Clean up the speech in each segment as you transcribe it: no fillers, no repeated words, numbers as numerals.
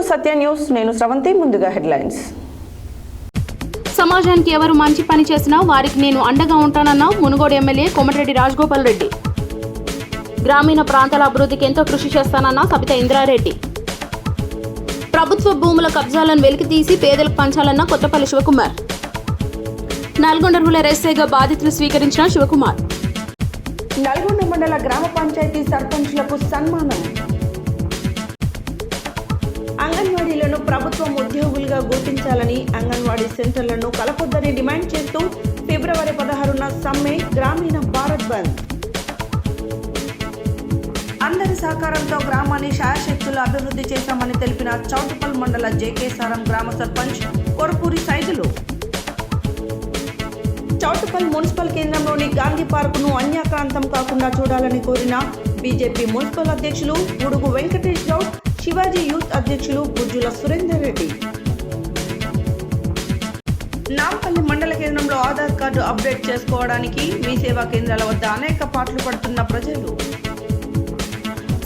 Welcome to Satya news. నేను శ్రవంతి. ముందుగా headlines. సమాజానికి ఎవరు మంచి పని చేసినా వారికి నేను అండగా ఉంటానన్న మునుగోడు ఎమ్మెల్యే కోమటిరెడ్డి రాజగోపాల్ రెడ్డి. గ్రామీణ ప్రాంతాల అభివృద్ధికి ఎంతో కృషి చేస్తానన్న సబితా ఇంద్రారెడ్డి. ప్రభుత్వ భూముల కబ్జాలను వెలికితీసి పేదలకు పంచాలన్న కొత్తపల్లి శివకుమార్. నల్గొండ రూరల్ ఎస్ఐగా బాధ్యతలు స్వీకరించిన శివకుమార్. నల్గొండ మండల గ్రామ పంచాయతీ సర్పంచ్లకు సన్మానం. అంగన్వాడీలను ప్రభుత్వం ఉద్యోగులుగా గుర్తించాలని అంగన్వాడీ సెంటర్లను కలపొద్దని డిమాండ్ చేస్తూ ఫిబ్రవరి 16న సమ్మె. గ్రామీణ భారత్ బంద్. అందరి సహకారంతో గ్రామాన్ని శాయశక్తులు అభివృద్ధి చేశామని తెలిపిన చౌటుపల్ మండల జేకేసారం గ్రామ సర్పంచ్ కొరపూరి సైదులు. చౌటుపల్ మున్సిపల్ కేంద్రంలోని గాంధీ పార్కును అన్యాక్రాంతం కాకుండా చూడాలని కోరిన బీజేపీ మున్సిపల్ అధ్యక్షులు ఉడుగు వెంకటేష్ గౌడ్, శివాజీ యూత్ అధ్యక్షులు గుజ్జుల సురేందర్ రెడ్డి. నాంపల్లి మండల కేంద్రంలో ఆధార్ కార్డు అప్డేట్ చేసుకోవడానికి మీ సేవా కేంద్రాల వద్ద అనేక పాటలు పడుతున్న ప్రజలు.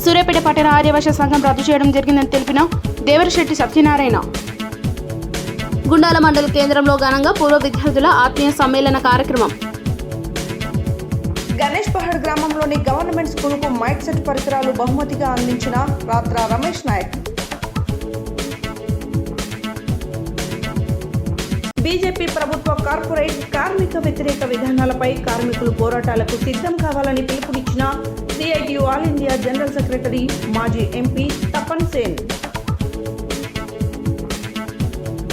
సూర్యాపేట పట్టణ ఆర్యవైశ్య సంఘం రద్దు చేయడం జరిగిందని తెలిపిన దేవరశెట్టి సత్యనారాయణ. గుండాల మండల కేంద్రంలో ఘనంగా పూర్వ విద్యార్థుల ఆత్మీయ సమ్మేళన కార్యక్రమం. గణేష్ పహాడ్ గ్రామంలోని గవర్నమెంట్ స్కూల్కు మైక్ సెట్ పరికరాలు బహుమతిగా అందించిన రాత్ర రమేష్ నాయక్. బీజేపీ ప్రభుత్వ కార్పొరేట్ కార్మిక వ్యతిరేక విధానాలపై కార్మికులు పోరాటాలకు సిద్ధం కావాలని పిలుపునిచ్చిన CITU all India general secretary మాజీ ఎంపీ తపన్ సేన్.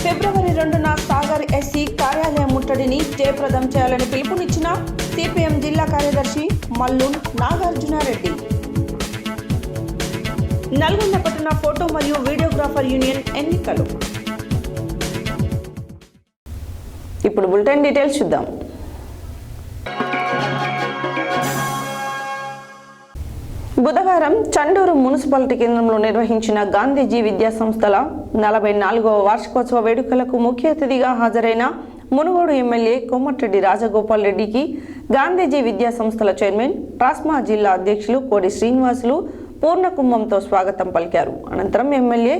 ఫిబ్రవరి 2న సాగర్ ఎస్సీ కార్యాలయం ముట్టడిని జయప్రదం చేయాలని పిలుపునిచ్చిన సిపిఎం జిల్లా కార్యదర్శి మల్లు నాగార్జునారెడ్డి. నల్గొండ పట్టణ ఫోటో మరియు వీడియోగ్రాఫర్ యూనియన్ ఎన్నికలు. ఇప్పుడు బులెటిన్ డీటెయిల్స్ చూద్దాం. బుధవారం చండూరు మున్సిపాలిటీ కేంద్రంలో నిర్వహించిన గాంధీజీ విద్యా సంస్థల 44వ వార్షికోత్సవ వేడుకలకు ముఖ్య అతిథిగా హాజరైన మునుగోడు ఎమ్మెల్యే కోమటిరెడ్డి రాజగోపాల్ రెడ్డికి గాంధీజీ విద్యా సంస్థల చైర్మన్ ట్రాస్మా జిల్లా అధ్యక్షులు కోడి శ్రీనివాసులు పూర్ణకుంభంతో స్వాగతం పలికారు. అనంతరం ఎమ్మెల్యే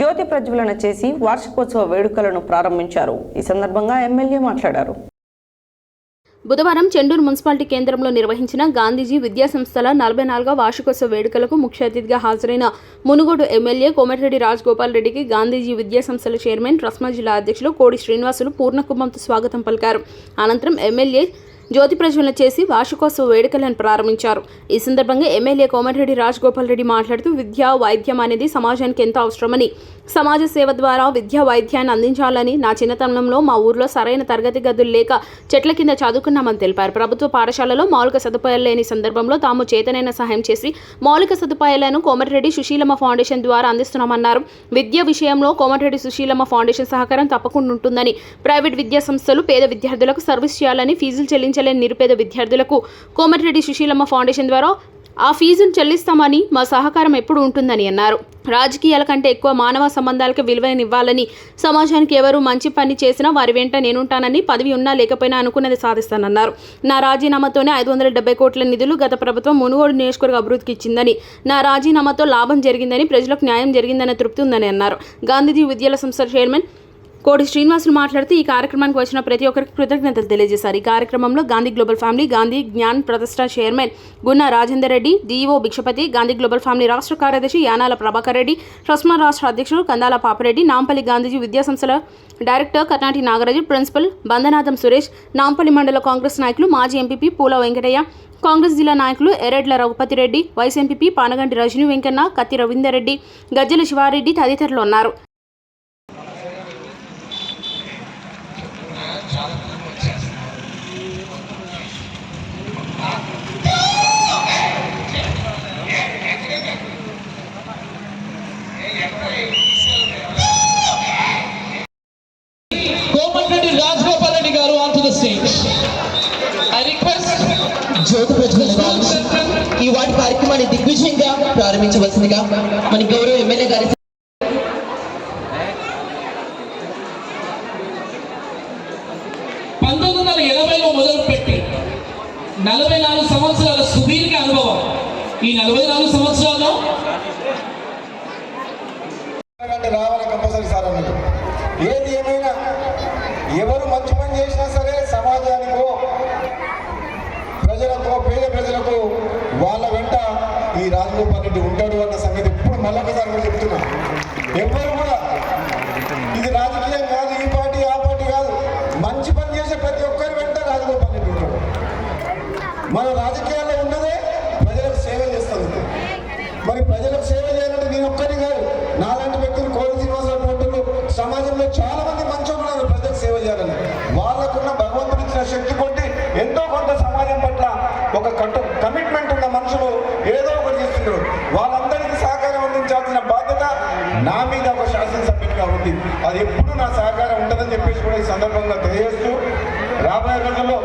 జ్యోతి ప్రజ్వలన చేసి వార్షికోత్సవ వేడుకలను ప్రారంభించారు. ఈ సందర్భంగా ఎమ్మెల్యే మాట్లాడారు. బుధవారం చెండూరు మున్సిపాలిటీ కేంద్రంలో నిర్వహించిన గాంధీజీ విద్యా సంస్థల 44వ వార్షికోత్సవ వేడుకలకు ముఖ్య అతిథిగా హాజరైన మునుగోడు ఎమ్మెల్యే కోమటిరెడ్డి రాజగోపాల్ రెడ్డికి గాంధీజీ విద్యా సంస్థల చైర్మన్ ట్రస్మా జిల్లా అధ్యక్షులు కోడి శ్రీనివాసులు పూర్ణకుంభంతో స్వాగతం పలికారు. అనంతరం ఎమ్మెల్యే జ్యోతి ప్రజ్వలన చేసి వార్షికోత్సవ వేడుకలను ప్రారంభించారు. ఈ సందర్భంగా ఎమ్మెల్యే కోమటిరెడ్డి రాజగోపాల్ రెడ్డి మాట్లాడుతూ విద్య వైద్యం అనేది సమాజానికి ఎంతో అవసరమని, సమాజ సేవ ద్వారా విద్యా వైద్యాన్ని అందించాలని, నా చిన్నతనంలో మా ఊర్లో సరైన తరగతి గదులు లేక చెట్ల కింద చదువుకున్నామని తెలిపారు. ప్రభుత్వ పాఠశాలలో మౌలిక సదుపాయాలు లేని సందర్భంలో తాము చేతనైన సహాయం చేసి మౌలిక సదుపాయాలను కోమటిరెడ్డి సుశీలమ్మ ఫౌండేషన్ ద్వారా అందిస్తున్నామన్నారు. విద్య విషయంలో కోమటిరెడ్డి సుశీలమ్మ ఫౌండేషన్ సహకారం తప్పకుండా ఉంటుందని, ప్రైవేట్ విద్యా సంస్థలు పేద విద్యార్థులకు సర్వీస్ చేయాలని, ఫీజులు చెల్లించలేని నిరుపేద విద్యార్థులకు కోమటిరెడ్డి సుశీలమ్మ ఫౌండేషన్ ద్వారా ఆ ఫీజును చెల్లిస్తామని, మా సహకారం ఎప్పుడు ఉంటుందని అన్నారు. రాజకీయాల కంటే ఎక్కువ మానవ సంబంధాలకు విలువనివ్వాలని, సమాజానికి ఎవరు మంచి పని చేసినా వారి వెంట నేనుంటానని, పదవి ఉన్నా లేకపోయినా అనుకున్నది సాధిస్తానన్నారు. నా రాజీనామాతోనే 570 కోట్ల నిధులు గత ప్రభుత్వం మునుగోడు నియోజకవర్గ అభివృద్ధికి ఇచ్చిందని, నా రాజీనామాతో లాభం జరిగిందని, ప్రజలకు న్యాయం జరిగిందనే తృప్తి ఉందని అన్నారు. గాంధీజీ విద్యల సంస్థ చైర్మన్ కోడి శ్రీనివాసులు మాట్లాడుతూ ఈ కార్యక్రమానికి వచ్చిన ప్రతి ఒక్కరికి కృతజ్ఞతలు తెలియజేశారు. ఈ కార్యక్రమంలో గాంధీ గ్లోబల్ ఫ్యామిలీ, గాంధీ జ్ఞాన్ ప్రతిష్ట చైర్మన్ గున్న Rajender Reddy, DEO Bhikshapathi, Gandhi global family రాష్ట్ర కార్యదర్శి యానాల ప్రభాకర్ రెడ్డి, ట్రస్మా రాష్ట్ర అధ్యక్షుడు కందాల పాపిరెడ్డి, నాంపల్లి గాంధీజీ విద్యాసంస్థల డైరెక్టర్ కర్నాటి నాగరాజు, ప్రిన్సిపల్ బందనాథం సురేష్, నాంపల్లి మండల కాంగ్రెస్ నాయకులు మాజీ ఎంపీపీ పూల వెంకటయ్య, కాంగ్రెస్ జిల్లా నాయకులు ఎరెడ్ల రఘుపతి రెడ్డి, వైస్ ఎంపీపీ పానగంటి రజనీ వెంకన్న, కత్తి రవీందర్ రెడ్డి, గజ్జల శివారెడ్డి తదితరులు ఉన్నారు. కోమటిరెడ్డి రాజగోపాల్ రెడ్డి గారు on to the stage. I request జ్యోతి ప్రజ్వలన ఈ వాటి కార్యక్రమాన్ని దిగ్విజయంగా ప్రారంభించవలసిందిగా మన గౌరవ ఎమ్మెల్యే గారి 1980లో మొదలుపెట్టి 44 సంవత్సరాల సుదీర్ఘ అనుభవం. ఈ 44 సంవత్సరాల్లో అంటే రావాలి కంపల్సరీ సార్ అన్నది. ఏది ఏమైనా ఎవరు మంచి పని చేసినా సరే సమాజానికో ప్రజలకు పేద ప్రజలకు వాళ్ళ వెంట ఈ రాజగోపాల్ రెడ్డి ఉంటాడు అన్న సంగతి ఇప్పుడు మళ్ళొకసారి కూడా చెప్తున్నా. ఎవరు కూడా ఇది రాజకీయం కాదు, ఈ పార్టీ ఆ పార్టీ కాదు, మంచి పని చేసే ప్రతి ఒక్కరి వెంట రాజగోపాల్ రెడ్డి ఉంటాడు. మన రాజకీయాల్లో ఉన్నదే ప్రజలకు సేవ చేస్తుంది. మరి ప్రజలకు సేవ చేయాలంటే నేను ఒక్కరిని కాదు, నాలాంటి వ్యక్తులు కోడి శ్రీనివాసరావు వంటలు సమాజంలో చాలా మంది మంచోళ్ళు ఉన్నారు ప్రజలకు సేవ చేయాలని. వాళ్ళకున్న భగవంతుడు ఇచ్చిన శక్తి కొట్టి ఎంతో కొంత సమాజం పట్ల ఒక కమిట్మెంట్ ఉన్న మనుషులు ఏదో ఒకటి చేస్తున్నారు. వాళ్ళందరికీ సహకారం అందించాల్సిన బాధ్యత నా మీద ఒక శాసనసభ్యుడిగా ఉంది. అది ఎప్పుడు నా సహకారం ఉంటుందని చెప్పేసి కూడా ఈ సందర్భంగా తెలియజేస్తూ రాబోయే రోజుల్లో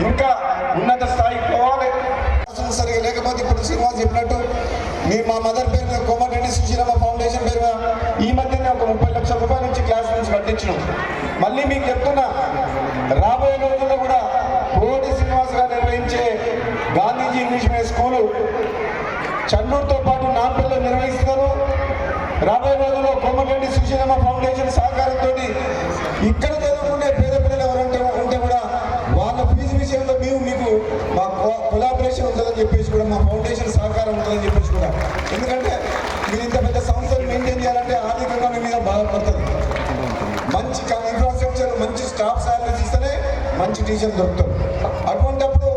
ఇంకా ఉన్నత స్థాయికి పోవాలి. సరిగా లేకపోతే ఇప్పుడు శ్రీనివాస్ చెప్పినట్టు మీరు మా మదర్ పేరు మీద కోమటిరెడ్డి సుశీలమ్మ ఫౌండేషన్ పేరు మీద ఈ మధ్యనే ఒక 30 లక్షల రూపాయల నుంచి క్లాస్ రూమ్స్ కట్టించినాం. మళ్ళీ మీకు చెప్తున్నా, రాబోయే రోజుల్లో కూడా కోటి శ్రీనివాస్ గారు నిర్వహించే గాంధీజీ ఇంగ్లీష్ మీడియం స్కూలు చండూరుతో పాటు నాంపల్లిలో నిర్వహిస్తున్నారు. రాబోయే రోజుల్లో కోమటిరెడ్డి సుశీలమ్మ ఫౌండేషన్ సహకారంతో ఇక్కడ చదువుకునే పేద పిల్లలు ఎవరంటే ఉంటే కూడా వాళ్ళ ఫీజు విషయంలో మీకు మా కొలాబరేషన్ ఉంటుందని చెప్పేసి కూడా మా ఫౌండేషన్ సహకారం ఉంటుందని చెప్పేసి కూడా. ఎందుకంటే మీరు ఇంత పెద్ద సంస్థలు మెయింటైన్ చేయాలంటే ఆర్థికంగా మీ మీద బాధపడుతుంది. మంచి ఇన్ఫ్రాస్ట్రక్చర్, మంచి స్టాఫ్ శాలరీస్ ఇస్తేనే మంచి టీచర్లు దొరుకుతారు. అటువంటిప్పుడు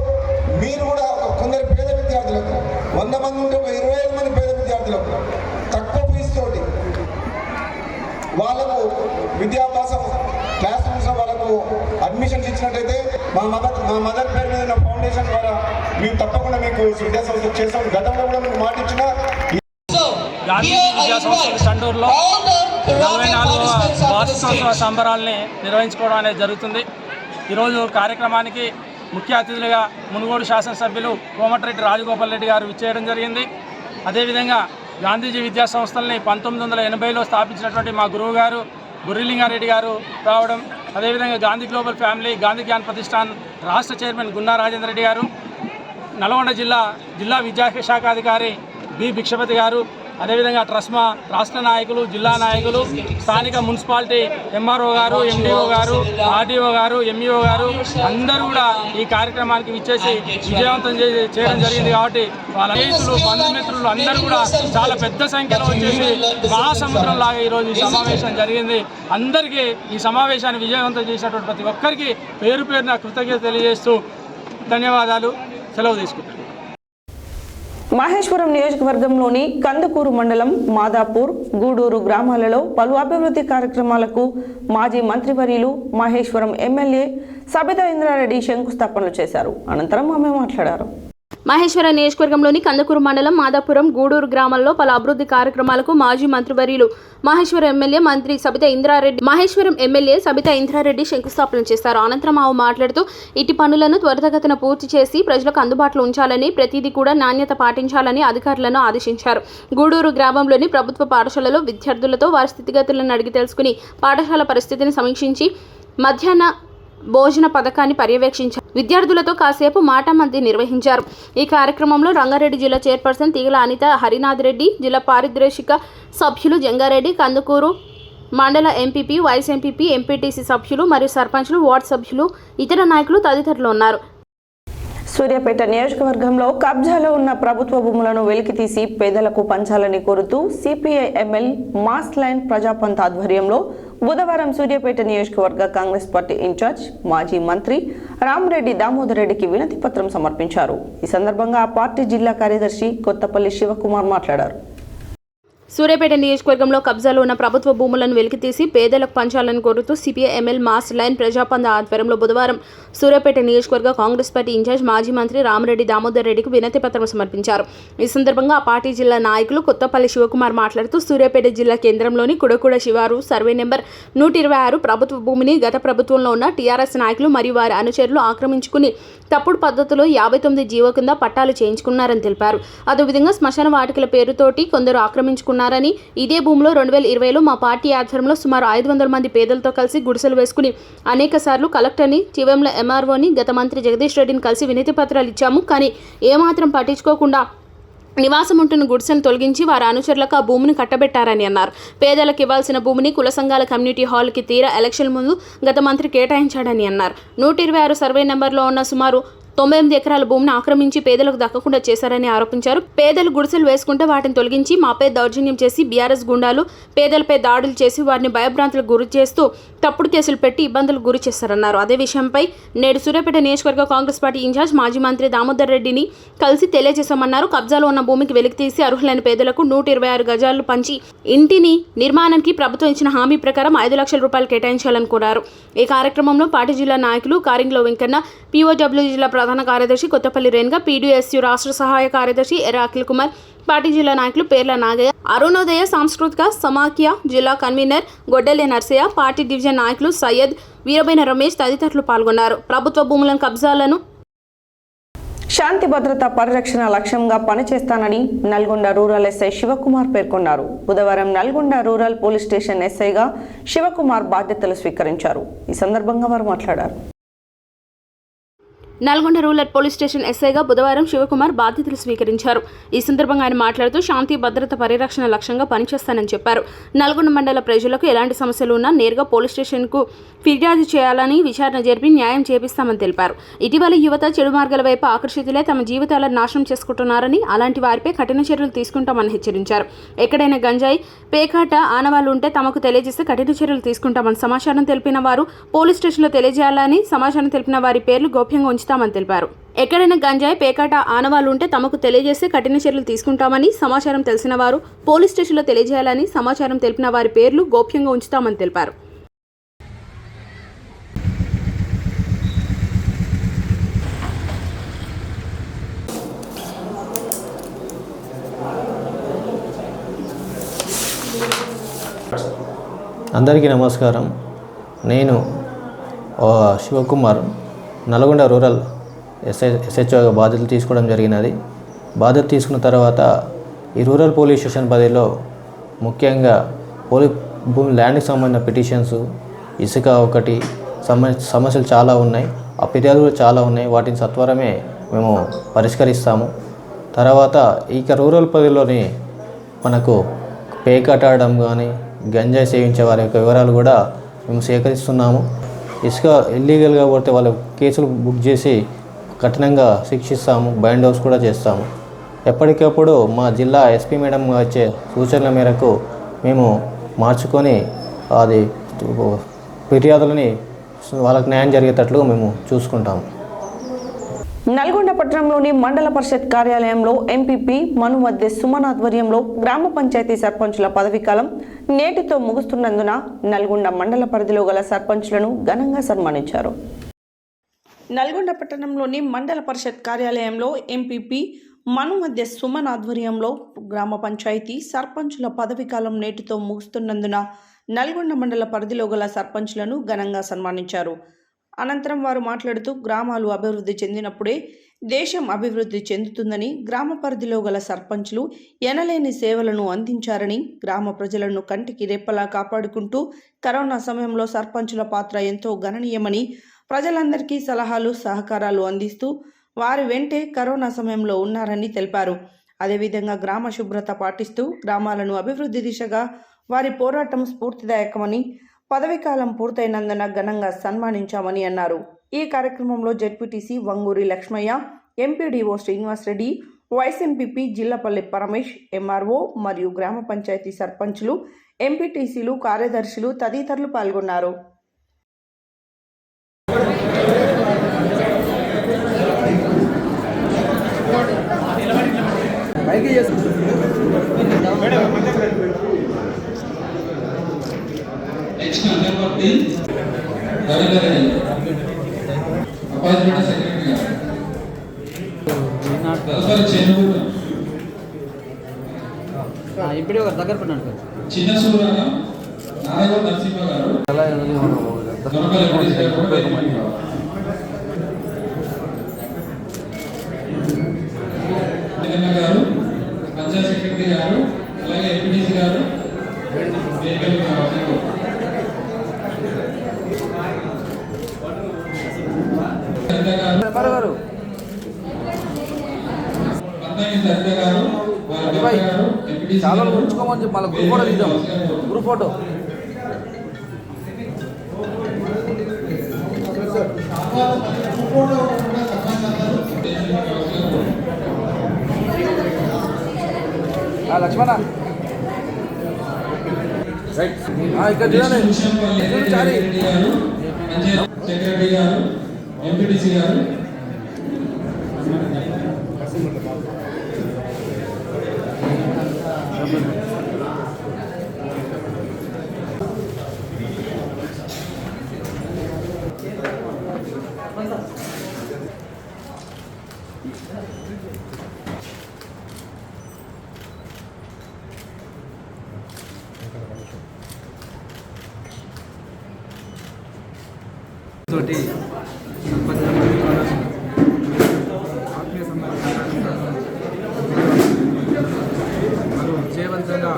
మీరు కూడా కొందరు పేద విద్యార్థులకు 100 మంది ఉంటే ఒక 25 మంది పేద విద్యార్థులకు తక్కువ ఫీజు తోటి వాళ్ళకు విద్యాభ్యాసం క్లాస్ రూమ్స్లో వాళ్ళకు అడ్మిషన్స్ ఇచ్చినట్టయితే మా మదర్ పేరు మీద ఉన్న ఫౌండేషన్ ద్వారా మేము తప్పకుండా మీకు విద్యా సంస్థ చేస్తాం. గతంలో కూడా మీకు మాట ఇచ్చిన గాంధీ విద్యా సంస్థ చండూరులో 44వ వార్షికోత్సవ సంబరాల్ని నిర్వహించుకోవడం అనేది జరుగుతుంది. ఈరోజు కార్యక్రమానికి ముఖ్య అతిథులుగా మునుగోడు శాసనసభ్యులు కోమటిరెడ్డి రాజగోపాల్ రెడ్డి గారు విచ్చేయడం జరిగింది. అదేవిధంగా గాంధీజీ విద్యా సంస్థల్ని 1980లో స్థాపించినటువంటి మా గురువు గారు బుర్రిలింగారెడ్డి గారు రావడం, అదేవిధంగా గాంధీ గ్లోబల్ ఫ్యామిలీ గాంధీ జ్ఞాన్ ప్రతిష్టాన్ రాష్ట్ర చైర్మన్ గున్నా రాజేంద్ర రెడ్డి గారు, నల్గొండ జిల్లా విద్యాశాఖాధికారి బి భిక్షపతి గారు, అదేవిధంగా ట్రస్మా రాష్ట్ర నాయకులు, జిల్లా నాయకులు, స్థానిక మున్సిపాలిటీ ఎంఆర్ఓ గారు, ఎండిఓ గారు, ఆర్డీఓ గారు, ఎంఈఓ గారు అందరూ కూడా ఈ కార్యక్రమానికి విచ్చేసి విజయవంతం చేయడం జరిగింది. కాబట్టి వాళ్ళ స్నేహితులు, బంధుమిత్రులు అందరూ కూడా చాలా పెద్ద సంఖ్యలో వచ్చేసి మహాసముద్రం లాగా ఈరోజు ఈ సమావేశం జరిగింది. అందరికీ ఈ సమావేశాన్ని విజయవంతం చేసినటువంటి ప్రతి ఒక్కరికి పేరు పేరున కృతజ్ఞత తెలియజేస్తూ ధన్యవాదాలు. సెలవు తీసుకుంటాను. మహేశ్వరం నియోజకవర్గంలోని కందుకూరు మండలం మాదాపూర్, గూడూరు గ్రామాలలో పలు అభివృద్ధి కార్యక్రమాలకు మాజీ మంత్రివర్యులు మహేశ్వరం ఎమ్మెల్యే సబితా ఇంద్రారెడ్డి శంకుస్థాపనలు చేశారు. అనంతరం ఆమె మాట్లాడారు. మహేశ్వరం నియోజకవర్గంలోని కందుకూరు మండలం మాదాపురం, గూడూరు గ్రామాల్లో పలు అభివృద్ధి కార్యక్రమాలకు మాజీ మంత్రివర్యులు మహేశ్వరం ఎమ్మెల్యే సబితా ఇంద్రారెడ్డి శంకుస్థాపన చేశారు. అనంతరం ఆమె మాట్లాడుతూ ఇటు పనులను త్వరితగతిన పూర్తి చేసి ప్రజలకు అందుబాటులో ఉంచాలని, ప్రతిదీ కూడా నాణ్యత పాటించాలని అధికారులను ఆదేశించారు. గూడూరు గ్రామంలోని ప్రభుత్వ పాఠశాలలో విద్యార్థులతో వారి స్థితిగతులను అడిగి తెలుసుకుని పాఠశాల పరిస్థితిని సమీక్షించి మధ్యాహ్న భోజన పథకాన్ని పర్యవేక్షించారు. విద్యార్థులతో కాసేపు మాటామంతి నిర్వహించారు. ఈ కార్యక్రమంలో రంగారెడ్డి జిల్లా చైర్పర్సన్ తీగల అనిత, హరినాథ్ రెడ్డి, జిల్లా పారిశ్రామిక సభ్యులు జంగారెడ్డి, కందుకూరు మండల ఎంపీపీ, వైస్ ఎంపీపీ, ఎంపీటీసీ సభ్యులు మరియు సర్పంచ్లు, వార్డు సభ్యులు, ఇతర నాయకులు తదితరులు ఉన్నారు. సూర్యాపేట నియోజకవర్గంలో కబ్జాలో ఉన్న ప్రభుత్వ భూములను వెలికితీసి పేదలకు పంచాలని కోరుతూ CPI ML mass line Prajapanth ఆధ్వర్యంలో బుధవారం సూర్యాపేట నియోజకవర్గ కాంగ్రెస్ పార్టీ ఇన్ఛార్జ్ మాజీ మంత్రి రామిరెడ్డి దామోదర్ రెడ్డికి వినతి పత్రం సమర్పించారు. ఈ సందర్భంగా ఆ పార్టీ జిల్లా కార్యదర్శి కొత్తపల్లి శివకుమార్ మాట్లాడారు. సూర్యాపేట నియోజకవర్గంలో కబ్జాలో ఉన్న ప్రభుత్వ భూములను వెలికితీసి పేదలకు పంచాలని కోరుతూ CPI ML mass line Prajapanth ఆధ్వర్యంలో బుధవారం సూర్యాపేట నియోజకవర్గ కాంగ్రెస్ పార్టీ ఇన్ఛార్జ్ మాజీ మంత్రి రామిరెడ్డి దామోదర్ రెడ్డికి వినతి పత్రం సమర్పించారు. ఈ సందర్భంగా ఆ పార్టీ జిల్లా నాయకులు కొత్తపల్లి శివకుమార్ మాట్లాడుతూ సూర్యాపేట జిల్లా కేంద్రంలోని కుడకూడ శివారు సర్వే నెంబర్ 126 ప్రభుత్వ భూమిని గత ప్రభుత్వంలో ఉన్న టీఆర్ఎస్ నాయకులు మరియు వారి అనుచరులు ఆక్రమించుకుని తప్పుడు పద్ధతిలో 59 జీవో కింద పట్టాలు చేయించుకున్నారని తెలిపారు. అదేవిధంగా శ్మశాన వాటికల పేరుతోటి కొందరు ఆక్రమించుకున్నారని, ఇదే భూమిలో 2020లో మా పార్టీ ఆధ్వర్యంలో సుమారు 500 మంది పేదలతో కలిసి గుడిసెలు వేసుకుని అనేక సార్లు కలెక్టర్ని, చివెంల ఎంఆర్ఓని, గత మంత్రి జగదీష్ రెడ్డిని కలిసి వినతి పత్రాలు ఇచ్చాము. కానీ ఏమాత్రం పట్టించుకోకుండా నివాసం ఉంటున్న గుడిసెను తొలగించి వారి అనుచరులకు ఆ భూమిని కట్టబెట్టారని అన్నారు. పేదలకు ఇవ్వాల్సిన భూమిని కుల సంఘాల కమ్యూనిటీ హాల్కి తీరా ఎలక్షన్ ముందు గత మంత్రి కేటాయించాడని అన్నారు. 126 సర్వే నెంబర్లో ఉన్న సుమారు 98 ఎకరాల భూమిని ఆక్రమించి పేదలకు దక్కకుండా చేశారని ఆరోపించారు. పేదలు గుడిసెలు వేసుకుంటే వాటిని తొలగించి మాపై దౌర్జన్యం చేసి బీఆర్ఎస్ గుండాలు పేదలపై దాడులు చేసి వారిని భయభ్రాంతులకు గురి చేస్తూ తప్పుడు కేసులు పెట్టి ఇబ్బందులకు గురి చేశారన్నారు. అదే విషయంపై నేడు సూర్యాపేట నియోజకవర్గ కాంగ్రెస్ పార్టీ ఇన్ఛార్జ్ మాజీ మంత్రి దామోదర్ రెడ్డిని కలిసి తెలియజేశామన్నారు. కబ్జాలో ఉన్న భూమికి వెలికి తీసి అర్హులైన పేదలకు 126 గజాలు పంచి ఇంటిని నిర్మాణానికి ప్రభుత్వం ఇచ్చిన హామీ ప్రకారం 5 లక్షల రూపాయలు కేటాయించాలని కోరారు. ఈ కార్యక్రమంలో పార్టీ జిల్లా నాయకులు కారింగ్లో వెంకన్న, పీఓడబ్ల్యూ జిల్లా ప్రధాన కార్యదర్శి కొత్తపల్లి రేణుగా, పీడీఎస్యు రాష్ట్ర సహాయ కార్యదర్శి ఎర్ర అఖిల్ కుమార్, పార్టీ జిల్లా నాయకులు పేర్ల నాగయ్య, అరుణోదయ సాంస్కృతిక సమాఖ్య జిల్లా కన్వీనర్ గొడ్డెలే నర్సయ్య, పార్టీ డివిజన్ నాయకులు సయ్యద్, వీరబైన రమేష్ తదితరులు పాల్గొన్నారు. ప్రభుత్వ భూములను కబ్జాలను శాంతి భద్రత పరిరక్షణ లక్ష్యంగా పనిచేస్తానని నల్గొండ రూరల్ ఎస్ఐ శివకుమార్ పేర్కొన్నారు. బుధవారం నల్గొండ రూరల్ పోలీస్ స్టేషన్ ఎస్ఐగా శివకుమార్ బాధ్యతలు స్వీకరించారు. ఈ సందర్భంగా వారు మాట్లాడారు. నల్గొండ రూరల్ పోలీస్ స్టేషన్ ఎస్ఐగా బుధవారం శివకుమార్ బాధ్యతలు స్వీకరించారు. ఈ సందర్భంగా ఆయన మాట్లాడుతూ శాంతి భద్రత పరిరక్షణ లక్ష్యంగా పనిచేస్తానని చెప్పారు. నల్గొండ మండల ప్రజలకు ఎలాంటి సమస్యలు ఉన్నా నేరుగా పోలీస్ స్టేషన్కు ఫిర్యాదు చేయాలని, విచారణ జరిపి న్యాయం చేపిస్తామని తెలిపారు. ఇటీవల యువత చెడు మార్గాల వైపు ఆకర్షితులై తమ జీవితాలను నాశనం చేసుకుంటున్నారని, అలాంటి వారిపై కఠిన చర్యలు తీసుకుంటామని హెచ్చరించారు. ఎక్కడైనా గంజాయి, పేకాట ఆనవాళ్లు ఉంటే తమకు తెలియజేస్తే కఠిన చర్యలు తీసుకుంటామని సమాచారం తెలిపిన వారు పోలీస్ స్టేషన్లో తెలియజేయాలని, సమాచారం తెలిపిన వారి పేర్లు గోప్యంగా ఉంచుతామని తెలిపారు. ఎక్కడైనా గంజాయి, పేకాట ఆనవాళ్లు ఉంటే తమకు తెలియజేస్తే కఠిన చర్యలు తీసుకుంటామని, సమాచారం తెలిసిన వారు పోలీస్ స్టేషన్లో తెలియజేయాలని, సమాచారం తెలిపిన వారి పేర్లు గోప్యంగా ఉంచుతామని తెలిపారు. అందరికీ నమస్కారం. నేను శివకుమార్ నల్గొండ రూరల్ ఎస్హెచ్ఓగా బాధ్యతలు తీసుకోవడం జరిగినది. బాధ్యత తీసుకున్న తర్వాత ఈ రూరల్ పోలీస్ స్టేషన్ పరిధిలో ముఖ్యంగా భూమి ల్యాండ్కి సంబంధించిన పిటిషన్స్, ఇసుక ఒకటి సమస్యలు చాలా ఉన్నాయి. ఆ ఫిర్యాదులు చాలా ఉన్నాయి. వాటిని సత్వరమే మేము పరిష్కరిస్తాము. తర్వాత ఇక రూరల్ పరిధిలోని మనకు పేకాట ఆడడం కానీ, గంజాయి సేవించే వారి యొక్క వివరాలు కూడా మేము సేకరిస్తున్నాము. ఇసుక ఇల్లీగల్గా పోతే వాళ్ళ కేసులు బుక్ చేసి కఠినంగా శిక్షిస్తాము. బైండ్ హౌస్ కూడా చేస్తాము. ఎప్పటికప్పుడు మా జిల్లా ఎస్పీ మేడం వచ్చే సూచనల మేరకు మేము మార్చుకొని అది ఫిర్యాదులని వాళ్ళకి న్యాయం జరిగేటట్లు మేము చూసుకుంటాము. నల్గొండ పట్టణంలోని మండల పరిషత్ కార్యాలయంలో ఎంపీపీ మనుమద్దె సుమన్ ఆధ్వర్యంలో గ్రామ పంచాయతీ సర్పంచుల పదవీకాలం నేటితో ముగుస్తున్నందున నల్గొండ మండల పరిధిలో గల సర్పంచులను ఘనంగా సన్మానించారు. నల్గొండ పట్టణంలోని మండల పరిషత్ కార్యాలయంలో ఎంపీపీ మనుమద్దె సుమన్ ఆధ్వర్యంలో గ్రామ పంచాయతీ సర్పంచుల పదవీకాలం నేటితో ముగుస్తున్నందున నల్గొండ మండల పరిధిలో గల సర్పంచులను ఘనంగా సన్మానించారు. అనంతరం వారు మాట్లాడుతూ గ్రామాలు అభివృద్ధి చెందినప్పుడే దేశం అభివృద్ధి చెందుతుందని, గ్రామ పరిధిలో గల సర్పంచులు ఎనలేని సేవలను అందించారని, గ్రామ ప్రజలను కంటికి రెప్పలా కాపాడుకుంటూ కరోనా సమయంలో సర్పంచుల పాత్ర ఎంతో గణనీయమని, ప్రజలందరికీ సలహాలు సహకారాలు అందిస్తూ వారి వెంటే కరోనా సమయంలో ఉన్నారని తెలిపారు. అదేవిధంగా గ్రామ శుభ్రత పాటిస్తూ గ్రామాలను అభివృద్ధి దిశగా వారి పోరాటం స్ఫూర్తిదాయకమని, పదవీకాలం పూర్తయినందున ఘనంగా సన్మానించామని అన్నారు. ఈ కార్యక్రమంలో ZPTC Vanguri Lakshmaiah, MPDO Srinivas Reddy, vice MPP Jillapalli Paramesh, MRO మరియు గ్రామ పంచాయతీ సర్పంచులు, ఎంపీటీసీలు, కార్యదర్శులు తదితరులు పాల్గొన్నారు. ఇప్పుడు ఒక దగ్గర పడినాడు చిన్న సూర్య నారాయణ నరసింహ గారు గారు పంచాయత్ సెక్రటరీ గారు, అలాగే ఎంపీటీసీ గారు, గారు బాయ్ చాలా ఉంచుకోమని చెప్పి మళ్ళీ గ్రూప్ ఫోటో తీద్దాం. గ్రూప్ ఫోటో లక్ష్మణ ఇక్కడ చూడండి చాలి సెక్రటరీ గారు, ఎంపీటీసీ గారు, తోటి ఆత్మీయ సమావేశం వాళ్ళు విజయవంతంగా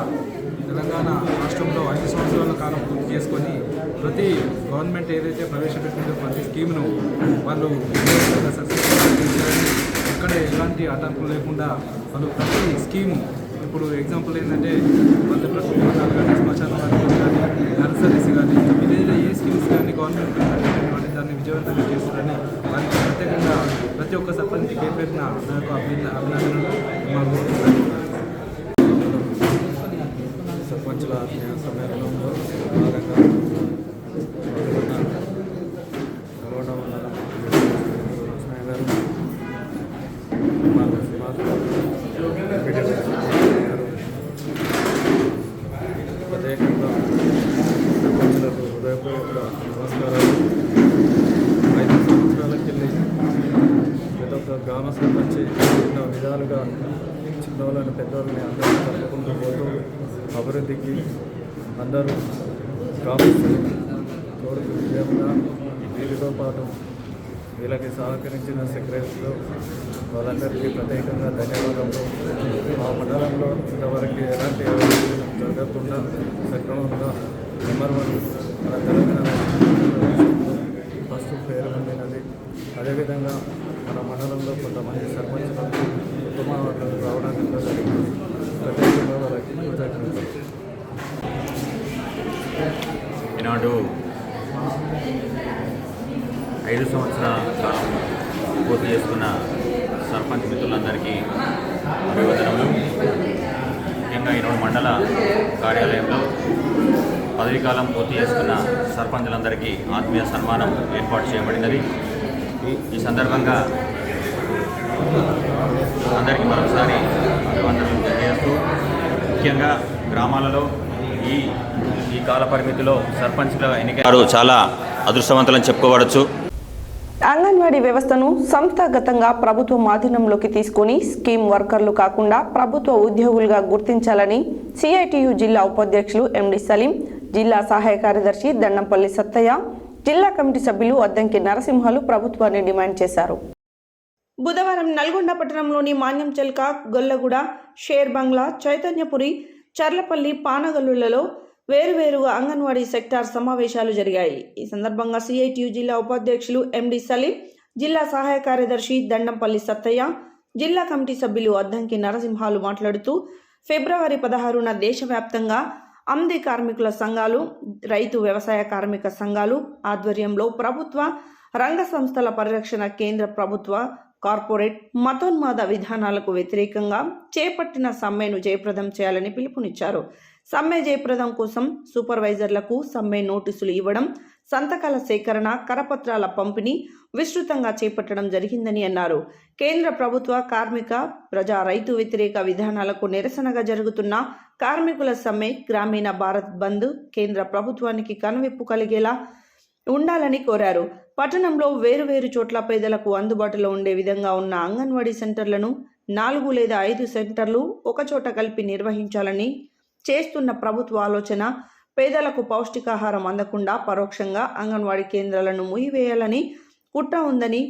తెలంగాణ రాష్ట్రంలో 5 సంవత్సరాల కాలం పూర్తి చేసుకొని ప్రతి గవర్నమెంట్ ఏదైతే ప్రవేశపెట్టిందో ప్రతి స్కీమ్ను వాళ్ళు విజయవంతంగా సక్సెస్ఫుల్గా చేశారని ఎక్కడ ఎలాంటి ఆటంకులు లేకుండా వాళ్ళు ప్రతి స్కీము ఇప్పుడు ఎగ్జాంపుల్ ఏంటంటే మధ్యప్రదేశ్ పథకాలు కానీ శ్మశాన వాటికలు కానీ నర్సరీస్ కానీ విలేజ్లో ఏ స్కీమ్స్ కానీ గవర్నమెంట్ పెట్టినటువంటి దాన్ని విజయవంతంగా చేస్తారని వారికి ప్రత్యేకంగా ప్రతి ఒక్క సర్పంచ్ పేరున నాకు అభినందనలు సర్పంచుల సమ్మేళనంలో భాగంగా నల్గొండ మండలం లక్ష్మయ్య గారు ప్రత్యేకంగా సర్పంచులకు హృదయపూర్వక నమస్కారాలు. 5 సంవత్సరాలకి వెళ్ళి ప్రతి ఒక్క గ్రామ సర్పంచ్ ఎన్నో విధాలుగా చిన్నవాళ్ళని పెద్దవాళ్ళని అందరూ తప్పకుండా పోతూ అభివృద్ధికి అందరూ గ్రామస్తులు తోడుకు విజయంగా వీరితో పాటు వీళ్ళకి సహకరించిన సెక్రటరీలు వాళ్ళందరికీ ప్రత్యేకంగా ధన్యవాదాలు. మా మండలంలో ఇంతవరకు ఎలాంటి అభివృద్ధి జరగకుండా సక్రమంగా నెంబర్ 1 మన తెలంగాణ ఫస్ట్ పేరు పొందినది. అదేవిధంగా మన మండలంలో కొంతమంది సర్పంచులకు ఉత్తమ అవార్డులు రావడానికి జరిగింది. ప్రత్యేకంగా వాళ్ళకి కృతజ్ఞతలు. ఈనాడు 5 సంవత్సరాల కాలం పూర్తి చేసుకున్న సర్పంచ్ మిత్రులందరికీ అభివందనములు. ముఖ్యంగా ఈనాడు మండల కార్యాలయంలో పదవీకాలం పూర్తి చేసుకున్న సర్పంచులందరికీ ఆత్మీయ సన్మానం ఏర్పాటు చేయబడినది. ఈ సందర్భంగా అందరికీ మరొకసారి అభివందనలు తెలియజేస్తూ, ముఖ్యంగా గ్రామాలలో ఈ కాల పరిమితిలో సర్పంచ్ల ఎన్నిక చాలా అదృష్టవంతులని చెప్పుకోవచ్చు. అంగన్వాడీ వ్యవస్థను సంస్థాగతంగా ప్రభుత్వం ఆధీనంలోకి తీసుకుని స్కీమ్ వర్కర్లు కాకుండా ప్రభుత్వ ఉద్యోగులుగా గుర్తించాలని సిఐటియు జిల్లా ఉపాధ్యక్షులు ఎండి సలీం, జిల్లా సహాయ కార్యదర్శి దండంపల్లి సత్తయ్య, జిల్లా కమిటీ సభ్యులు అద్దంకి నరసింహాలు ప్రభుత్వాన్ని డిమాండ్ చేశారు. బుధవారం నల్గొండ పట్టణంలోని మాన్యంచెల్క, గొల్లగూడ, షేర్ బంగ్లా, చైతన్యపురి, చర్లపల్లి, పానగల్లులలో వేరువేరుగా అంగన్వాడీ సెక్టార్ సమావేశాలు జరిగాయి. ఈ సందర్భంగా సిఐటియు జిల్లా ఉపాధ్యక్షులు ఎండి సలీం, జిల్లా సహాయ కార్యదర్శి దండంపల్లి సత్తయ్య, జిల్లా కమిటీ సభ్యులు అద్దంకి నరసింహాలు మాట్లాడుతూ ఫిబ్రవరి 16న దేశవ్యాప్తంగా అంది కార్మికుల సంఘాలు, రైతు వ్యవసాయ కార్మిక సంఘాలు ఆధ్వర్యంలో ప్రభుత్వ రంగ సంస్థల పరిరక్షణ, కేంద్ర ప్రభుత్వ కార్పొరేట్ మతోన్మాద విధానాలకు వ్యతిరేకంగా చేపట్టిన సమ్మెను జయప్రదం చేయాలని పిలుపునిచ్చారు. సమ్మె జయప్రదం కోసం సూపర్వైజర్లకు సమ్మె నోటీసులు ఇవ్వడం, సంతకాల సేకరణ, కరపత్రాల పంపిణీ విస్తృతంగా చేపట్టడం జరిగిందని అన్నారు. కేంద్ర ప్రభుత్వ కార్మిక, ప్రజా, రైతు వ్యతిరేక విధానాలకు నిరసనగా జరుగుతున్న కార్మికుల సమ్మె, గ్రామీణ భారత్ బంద్ కేంద్ర ప్రభుత్వానికి కనువిప్పు కలిగేలా ఉండాలని కోరారు. పట్టణంలో వేరువేరు చోట్ల పేదలకు అందుబాటులో ఉండే విధంగా ఉన్న అంగన్వాడీ సెంటర్లను 4 లేదా 5 సెంటర్లు ఒకచోట కలిపి నిర్వహించాలని చేస్తున్న ప్రభుత్వ ఆలోచన పేదలకు పౌష్టికాహారం అందకుండా పరోక్షంగా అంగన్వాడీ కేంద్రాలను మూసివేయాలని కుట్ర ఉందని,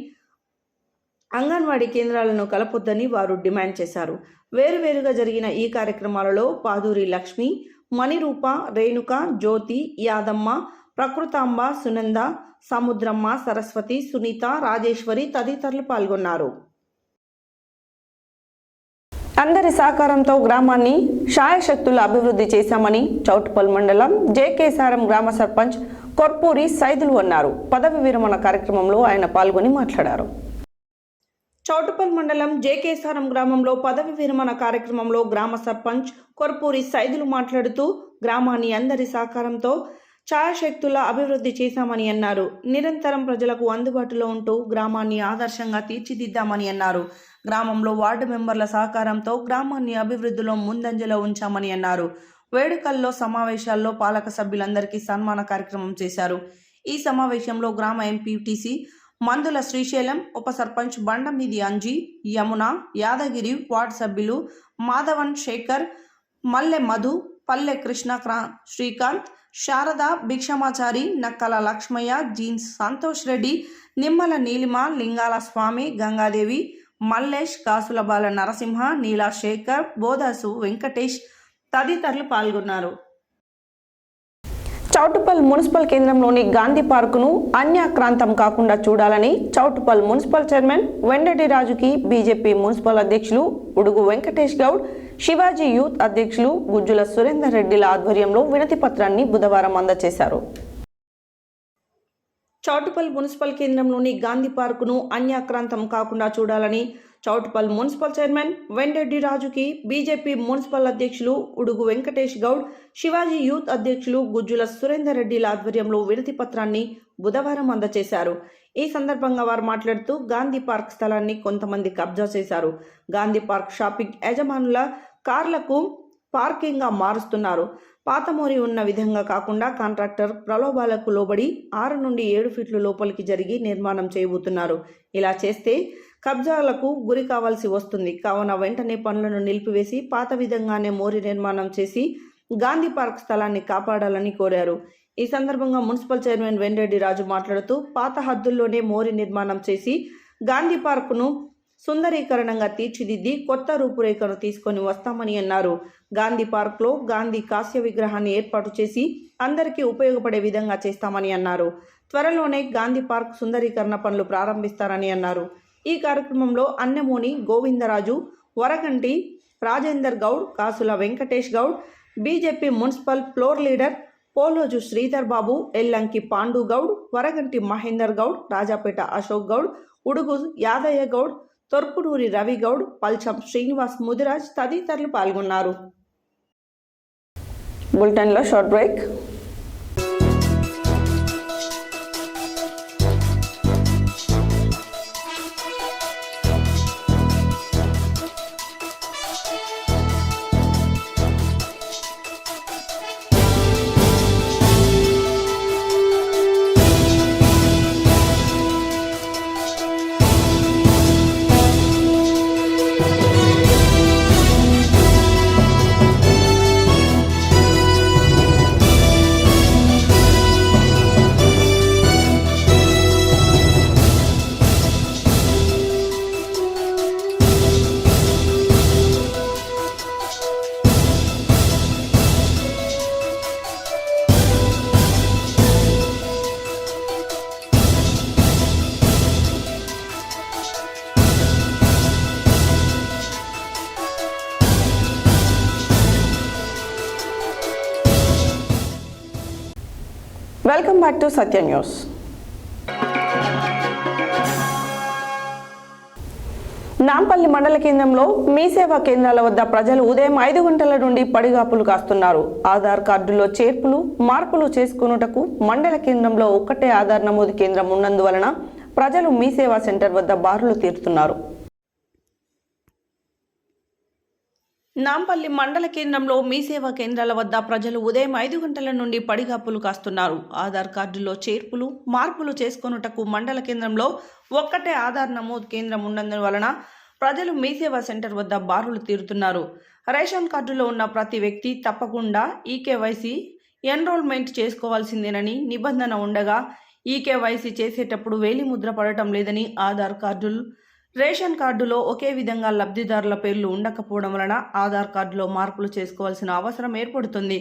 అంగన్వాడీ కేంద్రాలను కలపొద్దని వారు డిమాండ్ చేశారు. వేరువేరుగా జరిగిన ఈ కార్యక్రమాలలో పాదూరి లక్ష్మి, మణిరూప, రేణుక, జ్యోతి, యాదమ్మ, ప్రకృతాంబ, సునంద, సముద్రమ్మ, సరస్వతి, సునీత, రాజేశ్వరి తదితరులు పాల్గొన్నారు. అందరి సహకారంతో గ్రామాన్ని శాయశక్తుల అభివృద్ధి చేశామని చౌటుపల్ మండలం జేకేసారం గ్రామ సర్పంచ్ కొర్పూరి సైదులు అన్నారు. పదవి విరమణ కార్యక్రమంలో ఆయన పాల్గొని మాట్లాడారు. చౌటుపల్ మండలం జేకేసారం గ్రామంలో పదవి విరమణ కార్యక్రమంలో గ్రామ సర్పంచ్ కొర్పూరి సైదులు మాట్లాడుతూ గ్రామాన్ని అందరి సహకారంతో ఛాయాశక్తుల అభివృద్ధి చేశామని అన్నారు. నిరంతరం ప్రజలకు అందుబాటులో ఉంటూ గ్రామాన్ని ఆదర్శంగా తీర్చిదిద్దామని అన్నారు. గ్రామంలో వార్డు మెంబర్ల సహకారంతో గ్రామాన్ని అభివృద్ధిలో ముందంజలో ఉంచామని అన్నారు. వేడుకల్లో సమావేశాల్లో పాలక సభ్యులందరికీ సన్మాన కార్యక్రమం చేశారు. ఈ సమావేశంలో గ్రామ ఎంపీటీసీ మందుల శ్రీశైలం, ఉప సర్పంచ్ బండమీది అంజీ, యమున, యాదగిరి, వార్డు సభ్యులు మాధవన్, శేఖర్, మల్లె మధు, పల్లె కృష్ణ, శ్రీకాంత్, శారద, భిక్షమాచారి, నక్కల లక్ష్మయ్య, జీన్స్ సంతోష్ రెడ్డి, నిమ్మల నీలిమ, లింగాల స్వామి, గంగాదేవి, మల్లేష్, కాసుల బాల నరసింహ, నీలా శేఖర్, బోదాసు వెంకటేష్ తదితరులు పాల్గొన్నారు. చౌటుపల్ మున్సిపల్ కేంద్రంలోని గాంధీ పార్కును అన్యాక్రాంతం కాకుండా చూడాలని చౌటుపల్ మున్సిపల్ చైర్మన్ వెండటి రాజుకి బీజేపీ మున్సిపల్ అధ్యక్షులు ఉడుగు వెంకటేష్ గౌడ్, శివాజీ యూత్ అధ్యక్షులు గుజ్జుల సురేందర్ రెడ్డిల ఆధ్వర్యంలో వినతి పత్రాన్ని బుధవారం అందజేశారు. చౌటుపల్ మున్సిపల్ కేంద్రంలోని గాంధీ పార్కును అన్యాక్రాంతం కాకుండా చూడాలని చౌటుపల్ మున్సిపల్ చైర్మన్ వెండెడ్డి రాజుకి బీజేపీ మున్సిపల్ అధ్యక్షులు ఉడుగు వెంకటేష్ గౌడ్, శివాజీ యూత్ అధ్యక్షులు గుజ్జుల సురేందర్ రెడ్డిల ఆధ్వర్యంలో వినతి పత్రాన్ని బుధవారం అందజేశారు. ఈ సందర్భంగా వారు మాట్లాడుతూ గాంధీ పార్క్ స్థలాన్ని కొంతమంది కబ్జా చేశారు. గాంధీ పార్క్ షాపింగ్ యజమానుల కార్లకు పార్కింగ్గా మారుస్తున్నారు. పాతమోరి ఉన్న విధంగా కాకుండా కాంట్రాక్టర్ ప్రలోభాలకు లోబడి 6 నుండి 7 ఫీట్ల లోపలికి జరిగి నిర్మాణం చేయబోతున్నారు. ఇలా చేస్తే కబ్జాలకు గురి కావాల్సి వస్తుంది. కావున వెంటనే పనులను నిలిపివేసి పాత విధంగానే మోరి నిర్మాణం చేసి గాంధీ పార్క్ స్థలాన్ని కాపాడాలని కోరారు. ఈ సందర్భంగా మున్సిపల్ చైర్మన్ వెండెడ్డి రాజు మాట్లాడుతూ పాత హద్దుల్లోనే మోరి నిర్మాణం చేసి గాంధీ పార్కును సుందరీకరణంగా తీర్చిదిద్ది కొత్త రూపురేఖను తీసుకొని వస్తామని అన్నారు. గాంధీ పార్క్లో గాంధీ కాంస్య విగ్రహాన్ని ఏర్పాటు చేసి అందరికీ ఉపయోగపడే విధంగా చేస్తామని అన్నారు. త్వరలోనే గాంధీ పార్క్ సుందరీకరణ పనులు ప్రారంభిస్తారని అన్నారు. ఈ కార్యక్రమంలో అన్నమూని Govindaraju, Varaganti Rajender Goud, Kasula Venkatesh Goud, BJP municipal floor leader Poloju Sridhar Babu, Ellanki Pandu Goud, Varaganti Mahender Goud, Rajapet Ashok Goud, Udugu Yadaiah Goud, Torpuduri Ravi Goud, Palcham Srinivas Mudiraj తదితరులు పాల్గొన్నారు. బులెటిన్లో short break. Welcome back to Satya news. Nampally మండల కేంద్రంలో మీ సేవా కేంద్రాల వద్ద ప్రజలు ఉదయం 5 గంటల నుండి పడిగాపులు కాస్తున్నారు. ఆధార్ కార్డులో చేర్పులు మార్పులు చేసుకున్నటకు మండల కేంద్రంలో ఒక్కటే ఆధార్ నమోదు కేంద్రం ఉన్నందువలన ప్రజలు మీ సేవా సెంటర్ వద్ద బారులు తీరుతున్నారు. నాంపల్లి మండల కేంద్రంలో మీ సేవా కేంద్రాల వద్ద ప్రజలు ఉదయం 5 గంటల నుండి పడిగాపులు కాస్తున్నారు. ఆధార్ కార్డులో చేర్పులు మార్పులు చేసుకొనుటకు మండల కేంద్రంలో ఒక్కటే ఆధార్ నమోదు కేంద్రం ఉన్నందువలన ప్రజలు మీ సేవా సెంటర్ వద్ద బారులు తీరుతున్నారు. రేషన్ కార్డులో ఉన్న ప్రతి వ్యక్తి తప్పకుండా ఈకేవైసీ ఎన్రోల్మెంట్ చేసుకోవాల్సిందేనని నిబంధన ఉండగా ఈకేవైసీ చేసేటప్పుడు వేలిముద్ర పడటం లేదని, ఆధార్ కార్డులు రేషన్ కార్డులో ఒకే విధంగా లబ్ధిదారుల పేర్లు ఉండకపోవడం వలన ఆధార్ కార్డులో మార్పులు చేసుకోవాల్సిన అవసరం ఏర్పడుతుంది.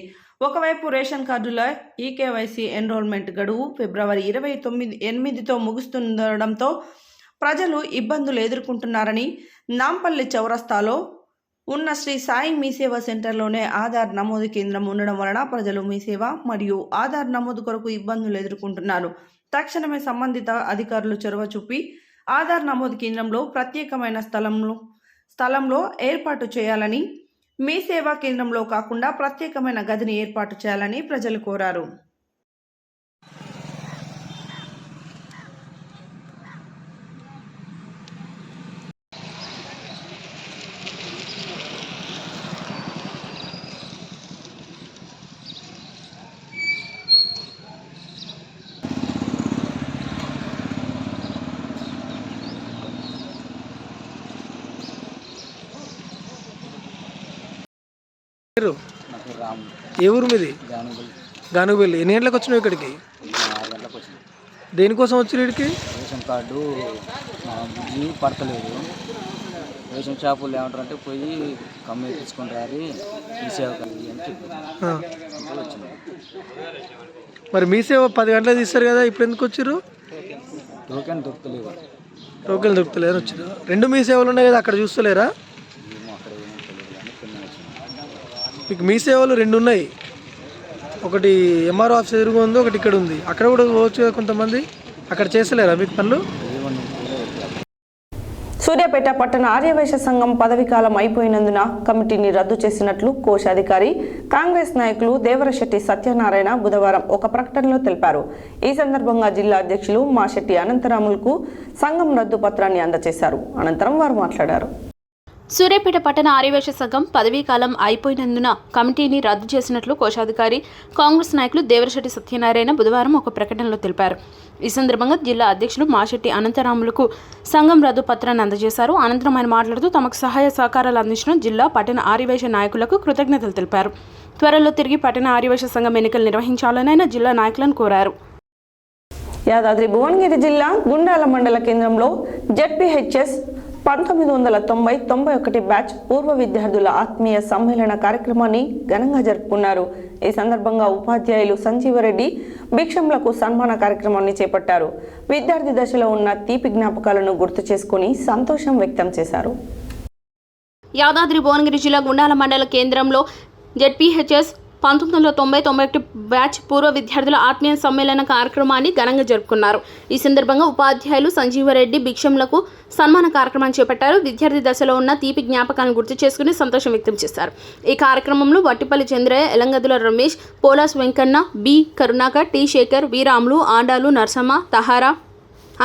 ఒకవైపు రేషన్ కార్డుల ఈకేవైసీ ఎన్రోల్మెంట్ గడువు ఫిబ్రవరి 28తో ముగుస్తుండడంతో ప్రజలు ఇబ్బందులు ఎదుర్కొంటున్నారని నాంపల్లి చౌరస్తాలో ఉన్న శ్రీ సాయి మీ సేవ సెంటర్లోనే ఆధార్ నమోదు కేంద్రం ఉండడం వలన ప్రజలు మీ సేవ మరియు ఆధార్ నమోదు కొరకు ఇబ్బందులు ఎదుర్కొంటున్నారు. తక్షణమే సంబంధిత అధికారులు చొరవ చూపి ఆధార్ నమోదు కేంద్రంలో ప్రత్యేకమైన స్థలంలో ఏర్పాటు చేయాలని, మీ సేవా కేంద్రంలో కాకుండా ప్రత్యేకమైన గదిని ఏర్పాటు చేయాలని ప్రజలు కోరారు. ఏ ఊరు మీది? గానుగుపల్లి. ఎన్ని గంటలకు వచ్చినావు ఇక్కడికి? దేనికోసం వచ్చి ఇక్కడికి? రేషన్ కార్డు బుజ్జి పడతలేదు. రేషన్ షాపులు ఏమంటారంటే పోయి కమ్మి తీసుకొని రారి మీ సేవ కలిగి అని చెప్పారు. మరి మీ సేవ 10 గంటలకు తీస్తారు కదా, ఇప్పుడు ఎందుకు వచ్చారు? టోకెన్ దొరకలేదు. టోకెన్ దొరుకుతలేరు వచ్చారు. 2 మీ సేవలు ఉన్నాయి కదా, అక్కడ చూస్తలేరా? మీకు మీ సేవలు 2 ఉన్నాయి. ఒకటి ఎంఆర్ఓ ఆఫీస్ ఎదురుగా ఉంది, ఒకటి ఇక్కడ ఉంది. అక్కడ కూడా పోవచ్చు కదా కొంతమంది. అక్కడ చేస్తలేరా మీకు పనులు? సూర్యాపేట పట్టణ ఆర్యవైశ్య సంఘం పదవీ కాలం అయిపోయినందున కమిటీని రద్దు చేసినట్లు కోశాధికారి కాంగ్రెస్ నాయకులు దేవరశెట్టి సత్యనారాయణ బుధవారం ఒక ప్రకటనలో తెలిపారు. ఈ సందర్భంగా జిల్లా అధ్యక్షులు మాశెట్టి అనంతరాములకు సంఘం రద్దు పత్రాన్ని అందజేశారు. అనంతరం వారు మాట్లాడారు. సూర్యాపేట పట్టణ ఆర్యవైశ్య సంఘం పదవీ కాలం అయిపోయినందున కమిటీని రద్దు చేసినట్లు కోశాధికారి కాంగ్రెస్ నాయకులు దేవరశెట్టి సత్యనారాయణ బుధవారం ఒక ప్రకటనలో తెలిపారు. ఈ సందర్భంగా జిల్లా అధ్యక్షులు మాశెట్టి అనంతరాములకు సంఘం రద్దు పత్రాన్ని అందజేశారు. అనంతరం ఆయన మాట్లాడుతూ తమకు సహాయ సహకారాలు అందించిన జిల్లా పట్టణ ఆర్యవైశ్య నాయకులకు కృతజ్ఞతలు తెలిపారు. త్వరలో తిరిగి పట్టణ ఆర్యవైశ్య సంఘం ఎన్నికలు నిర్వహించాలని ఆయన జిల్లా నాయకులను కోరారు. యాదాద్రి భువనగిరి జిల్లా గుండాల మండల కేంద్రంలో జెడ్పీహెచ్ఎస్ 1990-91 బ్యాచ్ పూర్వ విద్యార్థుల ఆత్మీయ సమ్మేళన కార్యక్రమాన్ని ఘనంగా జరుపుకున్నారు. ఈ సందర్భంగా ఉపాధ్యాయులు సంజీవరెడ్డి భిక్షంలకు సన్మాన కార్యక్రమాన్ని చేపట్టారు. విద్యార్థి దశలో ఉన్న తీపి జ్ఞాపకాలను గుర్తు చేసుకుని సంతోషం వ్యక్తం చేశారు. యాదాద్రి భువనగిరి జిల్లా గుండాల మండల కేంద్రంలో జెడ్పీహెచ్ఎస్ 1990-91 బ్యాచ్ పూర్వ విద్యార్థుల ఆత్మీయ సమ్మేళన కార్యక్రమాన్ని ఘనంగా జరుపుకున్నారు. ఈ సందర్భంగా ఉపాధ్యాయులు సంజీవరెడ్డి భిక్షంలకు సన్మాన కార్యక్రమాన్ని చేపట్టారు. విద్యార్థి దశలో ఉన్న తీపి జ్ఞాపకాలను గుర్తు చేసుకుని సంతోషం వ్యక్తం చేశారు. ఈ కార్యక్రమంలో వట్టిపల్లి చంద్రయ్య, ఎలంగదుల రమేష్, పోలాస్ వెంకన్న, బి కరుణాకర్, టి శేఖర్, వి రాములు, ఆండాలు నరసమ్మ, తహారా,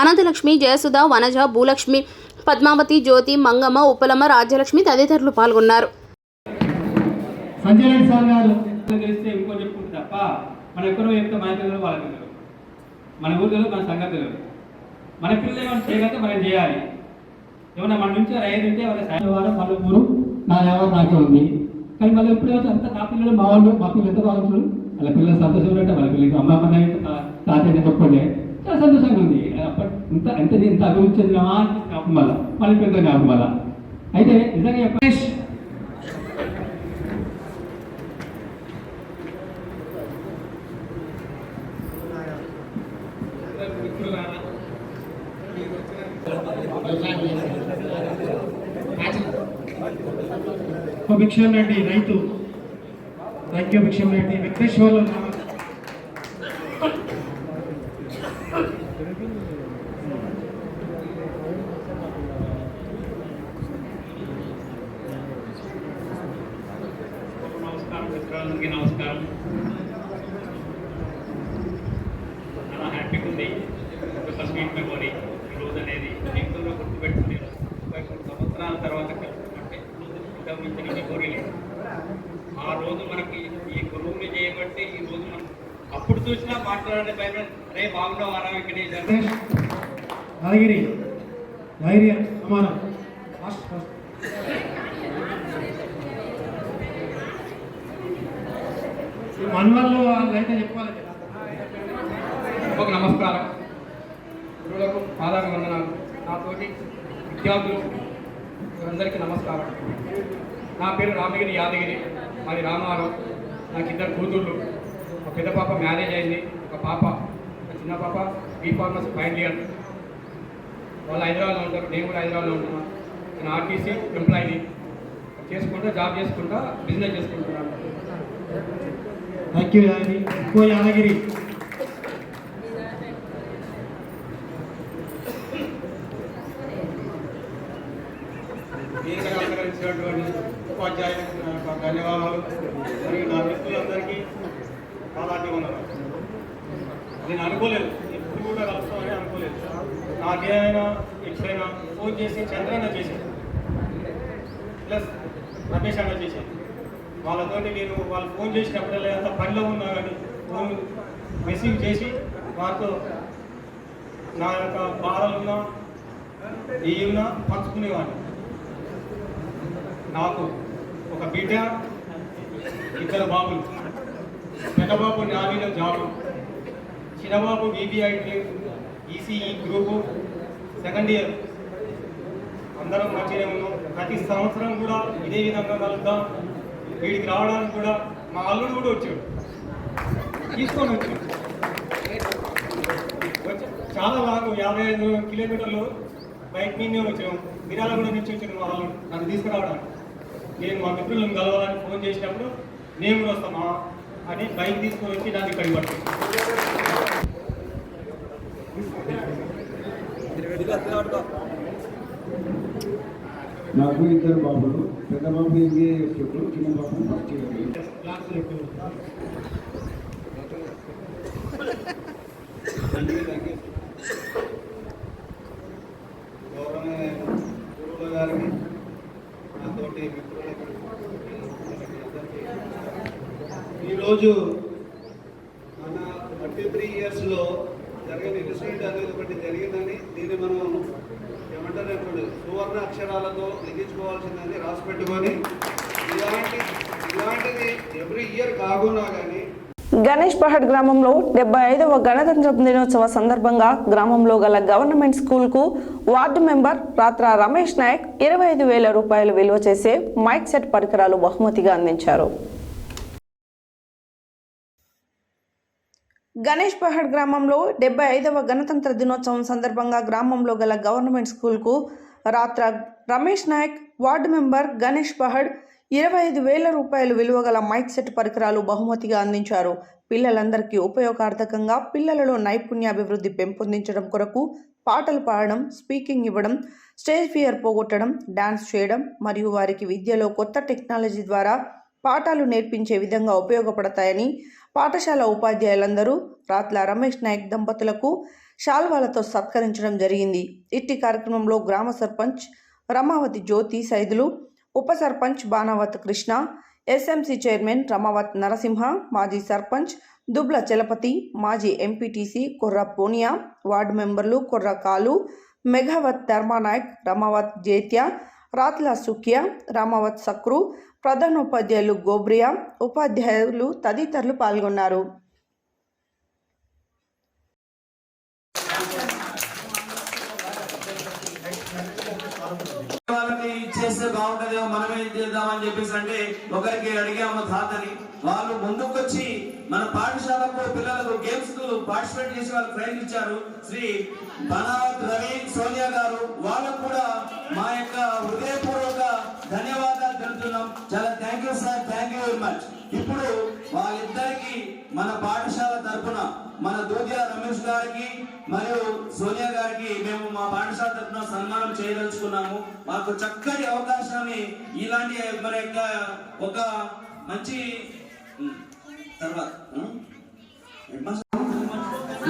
అనంతలక్ష్మి, జయసుధ, వనజ, భూలక్ష్మి, పద్మావతి, జ్యోతి, మంగమ్మ, ఉప్పలమ్మ, రాజ్యలక్ష్మి తదితరులు పాల్గొన్నారు. తెలిస్తే ఇంకో చెప్పుకుంటే తప్ప మన ఎక్కడో చెప్తే మన పిల్లలు వాళ్ళ పిల్లలు, మన ఊరిలో మన సంగతి తెలియదు. మన పిల్లలు ఏమైనా చేయగలిగితే మనం చేయాలి. ఏమన్నా మన నుంచి రైతు ఉంటే వాళ్ళ సాయంత్రం మళ్ళీ ఊరు నా ఎవరు నాకే ఉంది. కానీ మళ్ళీ ఎప్పుడు అంతా నా పిల్లలు మా వాళ్ళు, మా పిల్లలు ఎంత బాగుంటారు, వాళ్ళ పిల్లలు సంతోషం అంటే వాళ్ళ పిల్లలకి అమ్మ తాతయ్య తప్పండి చాలా సంతోషంగా ఉంది. అప్పటి ఇంత అభివృద్ధి చెందినామా జ్ఞాపకం వల్ల మళ్ళీ పెద్ద జ్ఞాపకం వల్ల. అయితే నిజంగా చెప్పేసి భిక్షం రెడ్డి రైతు భిక్షం రెడ్డి వెంకటేశ్వర్లు నమస్కారం. చాలా హ్యాపీగా ఉంది. ఒక స్వీట్ మెమొరీ ఈరోజు అనేది జీవితంలో గుర్తుపెట్టుకునే 23 సంవత్సరాల తర్వాత కలుసుకుంటే ఇంకా మంచి మెమొరీ లేదు. ఆ రోజు మనకి ఈ గురువుని చేయబట్టి ఈ రోజు మనం అప్పుడు చూసినా మాట్లాడే భయం రే బాగుండవు వారా వెంకటేశ్వర యాదగిరి సమానం మన్వల్లో అయితే చెప్పాలి. ఒక నమస్కారం, గురువులకు పాదాభి వందనాలు. నాతోటి విద్యార్థులు అందరికీ నమస్కారం. నా పేరు రామగిరి యాదగిరి, మాది రామారావు. నాకు 2 కూతుళ్ళు. ఒక పెద్ద పాప మ్యారేజ్ అయింది, ఒక పాప, ఒక చిన్న పాప బీ ఫార్మసీ ఫైనల్ ఇయర్. వాళ్ళు హైదరాబాద్లో ఉంటారు, నేను కూడా హైదరాబాద్లో ఉంటున్నాను. నేను ఆర్టీసీ ఎంప్లాయీని. చేసుకుంటా జాబ్ చేసుకుంటా బిజినెస్ చేసుకుంటున్నాను. Thank you Yadagiri. దీనికి అలంకరించినటువంటి ఉపాధ్యాయులకు ధన్యవాదాలు మరియు నా మిత్రులందరికీ పాదాభివందనాలు. నేను అనుకోలేదు, ఎప్పుడు కూడా కలుస్తామని అనుకోలేదు. నాకేమైనా ఎప్పుడైనా ఫోన్ చేసి చంద్రన్న చేశాను, ప్లస్ రమేష్ అన్న చేశాను. వాళ్ళతోటి నేను వాళ్ళు ఫోన్ చేసినప్పుడల్లా ఎంత పనిలో ఉన్నా కానీ ఫోన్ రిసీవ్ చేసి వారితో నా యొక్క బాధలున్నా ఏమున్నా పంచుకునేవాడిని. నాకు ఒక బిడ్డ, ఇద్దరు బాబులు. పెద్దబాబు నావీలో జాబు, చిన్నబాబు బీబీఐటీ ఈసీఈ గ్రూపు సెకండ్ ఇయర్. అందరం మంచిగా ఉన్నాం. ప్రతి సంవత్సరం కూడా ఇదే విధంగా కలుద్దాం. వీడికి రావడానికి కూడా మా అల్లుడు కూడా వచ్చాడు, తీసుకొని వచ్చాడు. చాలా లాంగ్ 55 కిలోమీటర్లు బైక్ మీదే వచ్చాము. మిరాలగూడ నుంచి వచ్చాను మా అల్లుడు నన్ను తీసుకురావడానికి. నేను మా మిత్రులను కలవాలని ఫోన్ చేసినప్పుడు మేము కూడా వస్తామా అని బైక్ తీసుకొని వచ్చి నాకు ఇక్కడికి పడుతుంది. నాకు ఇద్దరు బాబులు. పెద్ద బాబు ఎంబీఏ చేస్తుండ్రు, చిన్న బాబు ఫస్ట్ ఇయర్. గౌరవమైన గురువుల గారికి, నాతోటి మిత్రులకి, ఈరోజు మన 33 ఇయర్స్లో జరిగిన ఇన్సిడెంట్ అనేది ఒకటి జరిగిందని దీన్ని మనం ఏమంటారు ఇప్పుడు సువర్ణ అక్షరాలతో లిఖించుకోవాల్సిందని రాసి పెట్టుకొని ఇలాంటిది ఎవ్రీ ఇయర్ కాకున్నా కానీ గణేష్ పహాడ్ గ్రామంలో 75వ గణతంత్ర దినోత్సవ సందర్భంగా గ్రామంలో గల గవర్నమెంట్ స్కూల్కు వార్డు మెంబర్ రాత్ర రమేష్ నాయక్ 25,000 రూపాయలు విలువ చేసే మైక్ సెట్ పరికరాలు బహుమతిగా అందించారు. గణేష్ పహాడ్ గ్రామంలో 75వ గణతంత్ర దినోత్సవం సందర్భంగా గ్రామంలో గల గవర్నమెంట్ స్కూల్కు రాత్ర రమేష్ నాయక్ వార్డు మెంబర్ గణేష్ పహాడ్ 25,000 రూపాయలు విలువ గల మైక్ సెట్ పరికరాలు బహుమతిగా అందించారు. పిల్లలందరికీ ఉపయోగార్థకంగా పిల్లలలో నైపుణ్యాభివృద్ధి పెంపొందించడం కొరకు పాటలు పాడడం, స్పీకింగ్ ఇవ్వడం, స్టేజ్ ఫియర్ పోగొట్టడం, డాన్స్ చేయడం మరియు వారికి విద్యలో కొత్త టెక్నాలజీ ద్వారా పాఠాలు నేర్పించే విధంగా ఉపయోగపడతాయని పాఠశాల ఉపాధ్యాయులందరూ రాత్ల రమేష్ నాయక్ దంపతులకు శాల్వాలతో సత్కరించడం జరిగింది. ఇట్టి కార్యక్రమంలో గ్రామ సర్పంచ్ రమావతి జ్యోతి సైదులు, ఉప సర్పంచ్ బాణావత్ కృష్ణ, ఎస్ఎంసీ చైర్మన్ రమావత్ నరసింహ, మాజీ సర్పంచ్ దుబ్ల చలపతి, మాజీ ఎంపీటీసీ కొర్ర పోనియా, వార్డు మెంబర్లు కొర్ర కాలు, మెఘావత్ ధర్మానాయక్, రమావత్ జైత్య, రాత్ల సుఖ్య, రామావత్ సక్రు, ప్రధానోపాధ్యాయులు గోబ్రియా, ఉపాధ్యాయులు తదితరులు పాల్గొన్నారు. చేస్తే బాగుంటుందేమో, మనమే చేద్దామని చెప్పేసి అంటే ఒకరికి అడిగాము తాతని. వాళ్ళు ముందుకొచ్చి మన పాఠశాలకు పిల్లలకు గేమ్స్ కు పార్టిసిపేట్ చేసి వాళ్ళు ప్రైజ్ ఇచ్చారు. శ్రీ బనావత్ రవి సోనియా గారు, వాళ్ళకు కూడా మా యొక్క హృదయపూర్వక ధన్యవాదాలు తెలుపుతున్నాం. చాలా thank you sir, thank you very much. ఇప్పుడు వాళ్ళిద్దరికి మన పాఠశాల తరఫున మన దూద్య రమేష్ గారికి మరియు సోనియా గారికి మేము మా పాఠశాల తరఫున సన్మానం చేయదలుచుకున్నాము. మాకు చక్కటి అవకాశాన్ని ఇలాంటి మరి యొక్క ఒక మంచి తర్వాత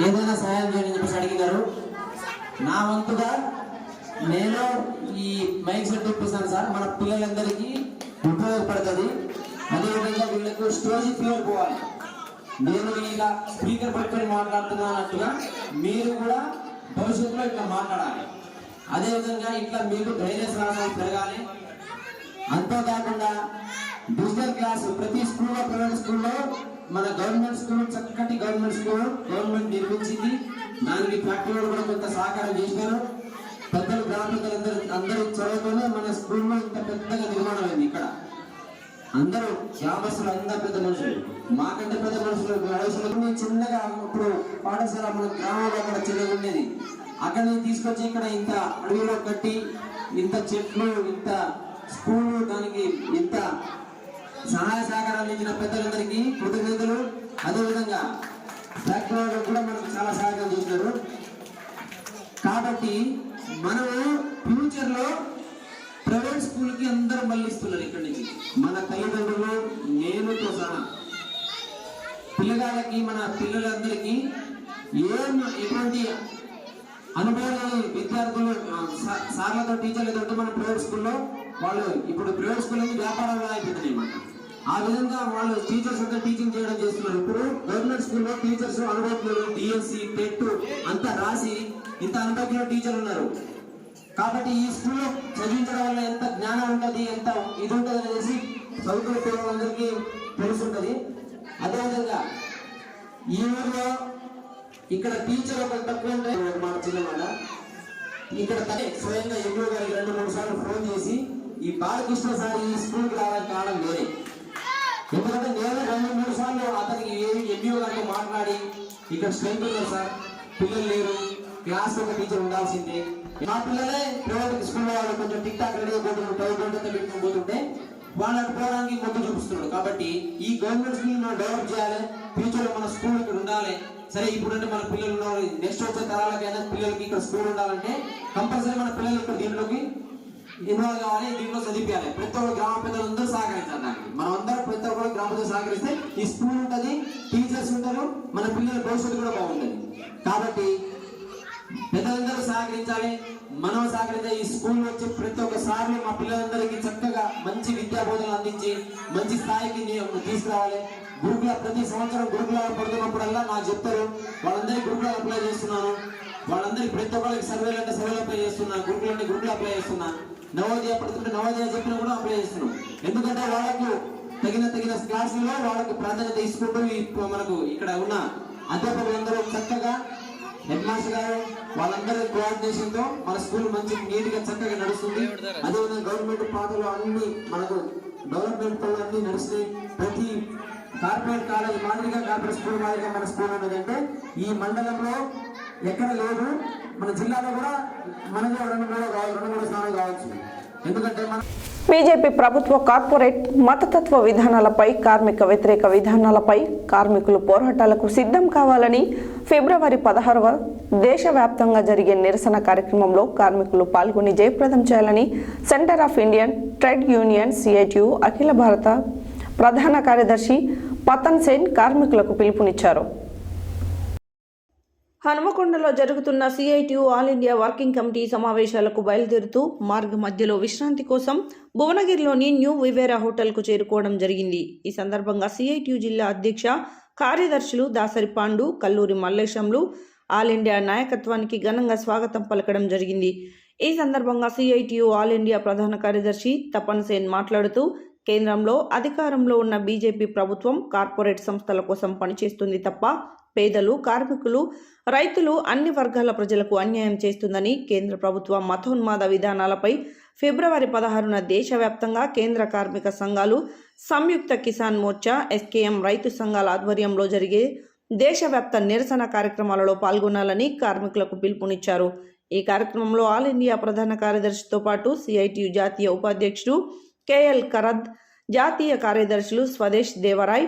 ఏదైనా సహాయం చేయండి చెప్పేసి అడిగినారు. నా వంతుగా నేను ఈ మైక్ సెట్ ఇప్పిస్తాను సార్. మన పిల్లలందరికీ ఉపయోగపడుతుంది. అదేవిధంగా వీళ్ళకు స్టేజ్ ఫియర్ పోవాలి. నేను ఇలా స్పీకర్ పట్టుకొని మాట్లాడుతున్నట్టుగా మీరు కూడా భవిష్యత్తులో ఇట్లా మాట్లాడాలి. అదేవిధంగా ఇట్లా మీకు ధైర్య సాహసాలు పెరగాలి. అంతేకాకుండా డిజిటల్ క్లాస్ ప్రతి స్కూల్లో, ప్రైవేట్ స్కూల్లో, మన గవర్నమెంట్ స్కూల్ చక్కటి గవర్నమెంట్ స్కూల్ గవర్నమెంట్ నిర్మించింది. దానికి ఫ్యాక్టరీలో కూడా కొంత సహకారం చేశారు. పెద్దలు గ్రామీణులందరూ అందరూ చదువుతూనే మన స్కూల్లో ఇంత పెద్దగా నిర్మాణం అయింది. ఇక్కడ అందరూ గ్రామస్తులు అందరూ పెద్ద మనుషులు, మాకంటే పెద్ద మనుషులు వయసులో చిన్నగా ఇప్పుడు పాఠశాల మన గ్రామంలో అక్కడ చిన్నగా ఉండేది. అక్కడ తీసుకొచ్చి ఇక్కడ ఇంత అడవిలో కట్టి ఇంత చెట్లు ఇంత స్కూల్ దానికి ఇంత సహాయ సహకారాలు ఇచ్చిన పెద్దలందరికీ కృతజ్ఞతలు. అదేవిధంగా ఫ్యాక్టరీ కూడా మనకు చాలా సహాయం చేశారు. కాబట్టి మనము ఫ్యూచర్లో ప్రైవేట్ స్కూల్కి అందరూ మళ్ళిస్తున్నారు. ఇక్కడి నుంచి మన తల్లిదండ్రులు నేనుతో సహా పిల్లగాళ్ళకి మన పిల్లలందరికీ ఎటువంటి అనుభవం విద్యార్థులు సార్లతో టీచర్లతో మన ప్రైవేట్ స్కూల్లో వాళ్ళు ఇప్పుడు ప్రైవేట్ స్కూల్ అనేది వ్యాపారాలు అయిపోతున్నాయి అన్నమాట. ఆ విధంగా వాళ్ళు టీచర్స్ అంతా టీచింగ్ చేయడం చేస్తున్నారు. ఇప్పుడు గవర్నమెంట్ స్కూల్లో టీచర్స్ అనుభవజ్ఞులు డిఎస్సి టెట్ అంతా రాసి ఇంత అనుభవజ్ఞులు టీచర్లు ఉన్నారు. కాబట్టి ఈ స్కూల్లో చదివించడం వల్ల ఎంత జ్ఞానం ఉంటుంది, ఎంత ఇది ఉంటుంది అనేసి చదువుకునే పిల్లలందరికీ తెలుసుంటుంది. అదేవిధంగా ఈ ఊర్లో ఇక్కడ టీచర్ ఒక తక్కువ ఉంటే మాట చిన్నమాట ఇక్కడ తనే స్వయంగా ఎంఓ గారికి 2-3 సార్లు ఫోన్ చేసి ఈ బాలకృష్ణ సార్ ఈ స్కూల్కి రావడానికి కారణం వేరే. ఎందుకంటే నేను 2-3 సార్లు అతనికి ఎంఓ గారితో మాట్లాడి ఇక్కడ స్ట్రెంత్ ఉన్నారు సార్, పిల్లలు లేరు, క్లాస్ ఒక టీచర్ ఉండాల్సిందే. మా పిల్లలే ప్రైవేట్ స్కూల్లో వాళ్ళు కొంచెం టిక్ టాక్ రెడీ అయిపోతున్నారు, టైం పెట్టుకుని పోతుంటే వాళ్ళకి పోవడానికి మొగ్గు చూపిస్తున్నాడు. కాబట్టి ఈ గవర్నమెంట్ స్కూల్ మనం డెవలప్ చేయాలి, ఫ్యూచర్ లో మన స్కూల్ ఇక్కడ ఉండాలి. సరే ఇప్పుడంటే మన పిల్లలు ఉన్నారు, నెక్స్ట్ వచ్చే తరాలకైనా పిల్లలకి ఇక్కడ స్కూల్ ఉండాలంటే కంపల్సరీ మన పిల్లలు ఇక్కడ దీంట్లోకి ఇన్వాల్వ్ కావాలి, దీంట్లో చదివించాలి. ప్రతి ఒక్క గ్రామ పెద్దలందరూ సహకరించాలి. దానికి మనం అందరూ ప్రతి ఒక్కరు గ్రామ పెద్దలు సహకరిస్తే ఈ స్కూల్ ఉంటుంది, టీచర్స్ ఉంటారు, మన పిల్లల భవిష్యత్తు కూడా బాగుంటుంది. కాబట్టి పెద్దలందరూ సహకరించాలి, మనం సహకరించే ఈ స్కూల్ వచ్చి ప్రతి ఒక్కసారి మా పిల్లలందరికీ చక్కగా మంచి విద్యా బోధనలు అందించి మంచి స్థాయికి తీసుకురావాలి. గురుకుల ప్రతి సంవత్సరం గురుకులాలు పడుతున్నప్పుడల్లా నాకు చెప్తారు, వాళ్ళందరికీ గురుకులాలు అప్లై చేస్తున్నాను, వాళ్ళందరికీ ప్రతి ఒక్కరికి సర్వేలు అంటే సర్వేలు అప్లై చేస్తున్నాను, గురుకులంటే గురుకులు అప్లై చేస్తున్నా, నవోదయ పడుతుంటే నవోదయ చెప్పినా కూడా అప్లై చేస్తున్నాం. ఎందుకంటే వాళ్ళకు తగిన క్లాసుల్లో వాళ్ళకు ప్రాధాన్యత తీసుకుంటూ మనకు ఇక్కడ ఉన్న అధ్యాపకులందరూ చక్కగా హెడ్ మాస్టర్ గారు వాళ్ళందరి కోఆర్డినేషన్ తో మన స్కూల్ మంచి నీట్ గా చక్కగా నడుస్తుంది. అదేవిధంగా గవర్నమెంట్ పాటలు అన్ని మనకు డెవలప్మెంట్ పనులు అన్ని నడుస్తున్నాయి. ప్రతి కార్పొరేట్ కాలేజ్ మాదిరిగా కార్పొరేట్ స్కూల్ మాదిరిగా మన స్కూల్ ఉన్నదంటే ఈ మండలంలో ఎక్కడ లేదు, మన జిల్లాలో కూడా మనది 2-3 స్థానాలు కావచ్చు. ఎందుకంటే మన బీజేపీ ప్రభుత్వ కార్పొరేట్ మతతత్వ విధానాలపై, కార్మిక వ్యతిరేక విధానాలపై కార్మికులు పోరాటాలకు సిద్ధం కావాలని ఫిబ్రవరి 16వ దేశవ్యాప్తంగా జరిగే నిరసన కార్యక్రమంలో కార్మికులు పాల్గొని జయప్రదం చేయాలని centre of Indian trade union CITU అఖిల భారత ప్రధాన కార్యదర్శి పతన్ సేన్ కార్మికులకు పిలుపునిచ్చారు. హనుమకొండలో జరుగుతున్న CITU all India working committee సమావేశాలకు బయలుదేరుతూ మార్గ మధ్యలో విశ్రాంతి కోసం భువనగిరిలోని న్యూ వివేరా హోటల్కు చేరుకోవడం జరిగింది. ఈ సందర్భంగా సిఐటియు జిల్లా అధ్యక్ష కార్యదర్శులు దాసరి పాండు, కల్లూరి మల్లేశంలు ఆల్ ఇండియా నాయకత్వానికి ఘనంగా స్వాగతం పలకడం జరిగింది. ఈ సందర్భంగా సిఐటియు ఆల్ ఇండియా ప్రధాన కార్యదర్శి తపన్ సేన్ మాట్లాడుతూ, కేంద్రంలో అధికారంలో ఉన్న బీజేపీ ప్రభుత్వం కార్పొరేట్ సంస్థల కోసం పనిచేస్తుంది తప్ప పేదలు, కార్మికులు, రైతులు, అన్ని వర్గాల ప్రజలకు అన్యాయం చేస్తుందని, కేంద్ర ప్రభుత్వ మతోన్మాద విధానాలపై ఫిబ్రవరి 16న దేశవ్యాప్తంగా కేంద్ర కార్మిక సంఘాలు, సంయుక్త కిసాన్ మోర్చా, ఎస్కేఎం రైతు సంఘాల ఆధ్వర్యంలో జరిగే దేశవ్యాప్త నిరసన కార్యక్రమాలలో పాల్గొనాలని కార్మికులకు పిలుపునిచ్చారు. ఈ కార్యక్రమంలో ఆల్ ఇండియా ప్రధాన కార్యదర్శితో పాటు సిఐటియు జాతీయ ఉపాధ్యక్షుడు కేఎల్ కరద్, జాతీయ కార్యదర్శులు Swadesh Devaroy,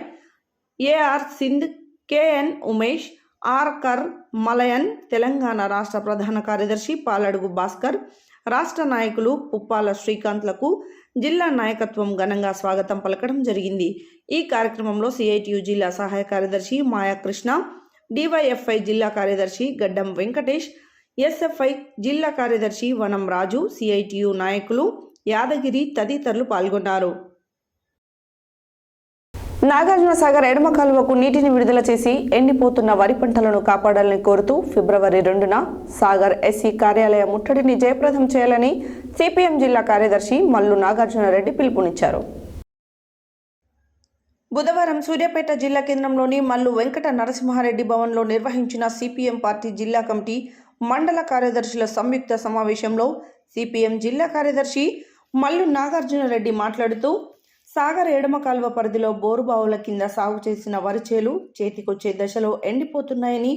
AR Sindh, KN Umesh, R Karumalayan, Telangana రాష్ట్ర ప్రధాన కార్యదర్శి పాలడుగు భాస్కర్, రాష్ట్ర నాయకులు పుప్పాల శ్రీకాంత్లకు జిల్లా నాయకత్వం ఘనంగా స్వాగతం పలకడం జరిగింది. ఈ కార్యక్రమంలో సిఐటియు జిల్లా సహాయ కార్యదర్శి మాయాకృష్ణ, డివైఎఫ్ఐ జిల్లా కార్యదర్శి గడ్డం వెంకటేష్, ఎస్ఎఫ్ఐ జిల్లా కార్యదర్శి వనం రాజు, సిఐటియు నాయకులు యాదగిరి తదితరులు పాల్గొన్నారు. నాగార్జున సాగర్ ఎడమ కాలువకు నీటిని విడుదల చేసి ఎండిపోతున్న వరి పంటలను కాపాడాలని కోరుతూ ఫిబ్రవరి 2న సాగర్ ఎస్సీ కార్యాలయ ముట్టడిని జయప్రదం చేయాలని సిపిఎం జిల్లా కార్యదర్శి మల్లు నాగార్జున రెడ్డి పిలుపునిచ్చారు. బుధవారం సూర్యాపేట జిల్లా కేంద్రంలోని మల్లు వెంకట నరసింహారెడ్డి భవన్లో నిర్వహించిన సిపిఎం పార్టీ జిల్లా కమిటీ మండల కార్యదర్శుల సంయుక్త సమావేశంలో సిపిఎం జిల్లా కార్యదర్శి మల్లు నాగార్జున రెడ్డి మాట్లాడుతూ, సాగర్ ఎడమ కాలువ పరిధిలో బోరుబావుల కింద సాగు చేసిన వరి చేలు చేతికొచ్చే దశలో ఎండిపోతున్నాయని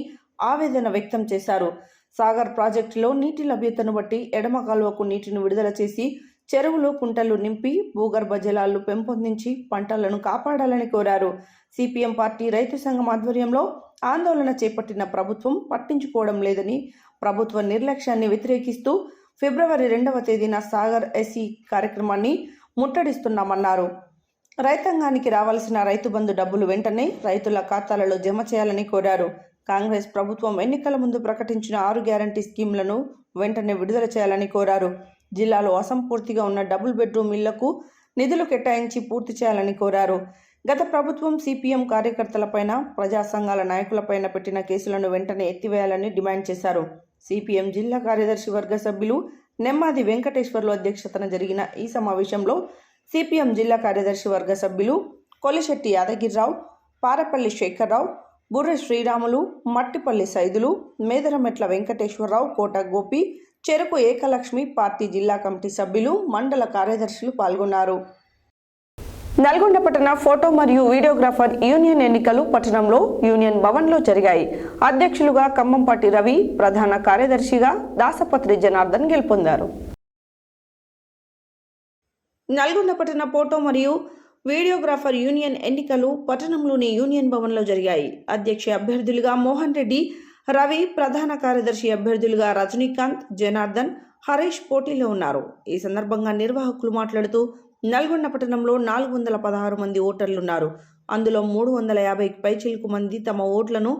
ఆవేదన వ్యక్తం చేశారు. సాగర్ ప్రాజెక్టులో నీటి లభ్యతను బట్టి ఎడమ కాలువకు నీటిని విడుదల చేసి చెరువులు కుంటలు నింపి భూగర్భ జలాలు పెంపొందించి పంటలను కాపాడాలని కోరారు. సిపిఎం పార్టీ రైతు సంఘం ఆధ్వర్యంలో ఆందోళన చేపట్టిన ప్రభుత్వం పట్టించుకోవడం లేదని, ప్రభుత్వ నిర్లక్ష్యాన్ని వ్యతిరేకిస్తూ ఫిబ్రవరి 2వ తేదీన సాగర్ ఎస్సీ కార్యక్రమాన్ని ముట్టడిస్తున్నామన్నారు. రైతాంగానికి రావాల్సిన రైతు బంధు డబ్బులు వెంటనే రైతుల ఖాతాలలో జమ చేయాలని కోరారు. కాంగ్రెస్ ప్రభుత్వం ఎన్నికల ముందు ప్రకటించిన 6 గ్యారంటీ స్కీమ్లను వెంటనే విడుదల చేయాలని కోరారు. జిల్లాలో అసంపూర్తిగా ఉన్న డబుల్ బెడ్రూమ్ ఇళ్లకు నిధులు కేటాయించి పూర్తి చేయాలని కోరారు. గత ప్రభుత్వం సిపిఎం కార్యకర్తలపైన, ప్రజా సంఘాల నాయకులపైన పెట్టిన కేసులను వెంటనే ఎత్తివేయాలని డిమాండ్ చేశారు. సిపిఎం జిల్లా కార్యదర్శి వర్గ సభ్యులు నెమ్మాది వెంకటేశ్వర్లు అధ్యక్షతన జరిగిన ఈ సమావేశంలో సిపిఎం జిల్లా కార్యదర్శి వర్గ సభ్యులు కొలిశెట్టి యాదగిరిరావు, పారపల్లి శేఖర్రావు, బుర్రె శ్రీరాములు, మట్టిపల్లి సైదులు, మేదరమెట్ల వెంకటేశ్వరరావు, కోట గోపి, చెరుకు ఏకలక్ష్మి, పార్టీ జిల్లా కమిటీ సభ్యులు, మండల కార్యదర్శులు పాల్గొన్నారు. నల్గొండ పట్టణ ఫోటో మరియు వీడియోగ్రాఫర్ యూనియన్ ఎన్నికలు పట్టణంలో యూనియన్ భవన్లో జరిగాయి. అధ్యక్షులుగా ఖమ్మంపాటి రవి, ప్రధాన కార్యదర్శిగా దాసపత్రి జనార్దన్ గెలుపొందారు. నల్గొండ పట్టణ ఫోటో మరియు వీడియోగ్రాఫర్ యూనియన్ ఎన్నికలు పట్టణంలోని యూనియన్ భవన్లో జరిగాయి. అధ్యక్ష అభ్యర్థులుగా మోహన్ రెడ్డి, రవి, ప్రధాన కార్యదర్శి అభ్యర్థులుగా రజనీకాంత్, జనార్దన్, హరీష్ పోటీలో ఉన్నారు. ఈ సందర్భంగా నిర్వాహకులు మాట్లాడుతూ నల్గొండ పట్టణంలో 416 మంది ఓటర్లున్నారు. అందులో 350కి పైచిలుకు మంది తమ ఓట్లను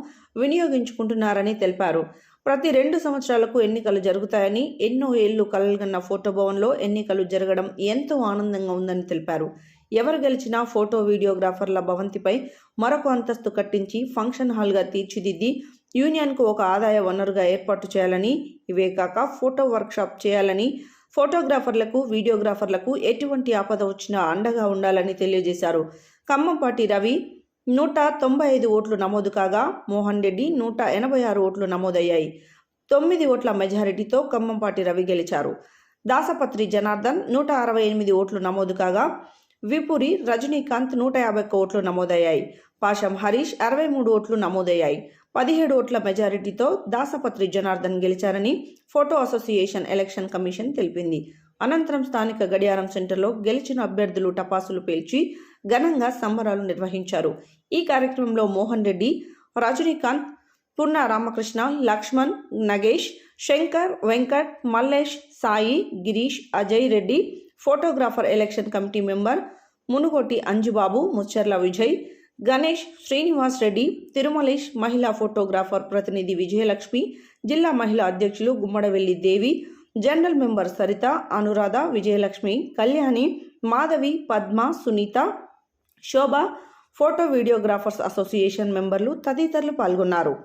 వినియోగించుకుంటున్నారని తెలిపారు. ప్రతి 2 సంవత్సరాలకు ఎన్నికలు జరుగుతాయని, ఎన్నో ఏళ్లు కలలుగన్న ఫోటో భవన్లో ఎన్నికలు జరగడం ఎంతో ఆనందంగా ఉందని తెలిపారు. ఎవరు గెలిచినా ఫోటో వీడియోగ్రాఫర్ల భవంతిపై మరొక అంతస్తు కట్టించి ఫంక్షన్ హాల్గా తీర్చిదిద్ది యూనియన్కు ఒక ఆదాయ వనరుగా ఏర్పాటు చేయాలని, ఇవే కాక ఫోటో వర్క్షాప్ చేయాలని, ఫోటోగ్రాఫర్లకు, వీడియోగ్రాఫర్లకు ఎటువంటి ఆపద వచ్చినా అండగా ఉండాలని తెలియజేశారు. ఖమ్మంపాటి రవి 195 ఓట్లు నమోదు కాగా, మోహన్ రెడ్డి 186 ఓట్లు నమోదయ్యాయి. 9 ఓట్ల మెజారిటీతో ఖమ్మంపాటి రవి గెలిచారు. దాసపత్రి జనార్దన్ 168 ఓట్లు నమోదు కాగా, విపురి రజనీకాంత్ 151 ఓట్లు నమోదయ్యాయి. పాషం హరీష్ 63 ఓట్లు నమోదయ్యాయి. 17 ఓట్ల మెజారిటీతో దాసపత్రి జనార్దన్ గెలిచారని ఫోటో అసోసియేషన్ ఎలక్షన్ కమిషన్ తెలిపింది. అనంతరం స్థానిక గడియారం సెంటర్లో గెలిచిన అభ్యర్థులు టపాసులు పేల్చి ఘనంగా సంబరాలు నిర్వహించారు. ఈ కార్యక్రమంలో Mohan Reddy, Rajinikanth, Punna Ramakrishna, Lakshman, Nagesh, Shankar, Venkat, Mallesh, Sai, Girish, Ajay Reddy, photographer election committee member Munugoti Anjubabu, Mucharla Vijay, Ganesh, Srinivas Reddy, Tirumalesh, మహిళా ఫోటోగ్రాఫర్ ప్రతినిధి విజయలక్ష్మి, జిల్లా మహిళా అధ్యక్షులు Gummadavelli Devi, general member Saritha, Anuradha, Vijayalakshmi, Kalyani, Madhavi, Padma, Sunitha, Shobha, photo videographers association మెంబర్లు తదితరులు పాల్గొన్నారు.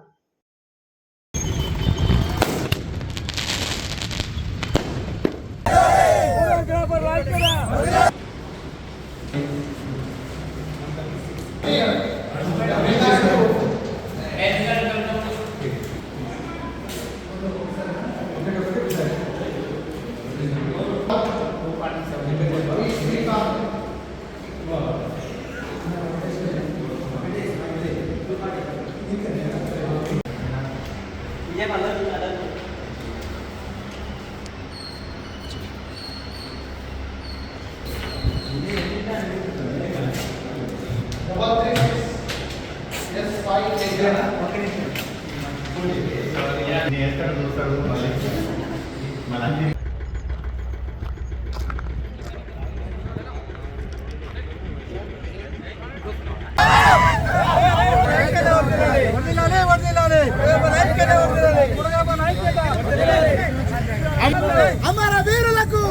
అమర వీరులకు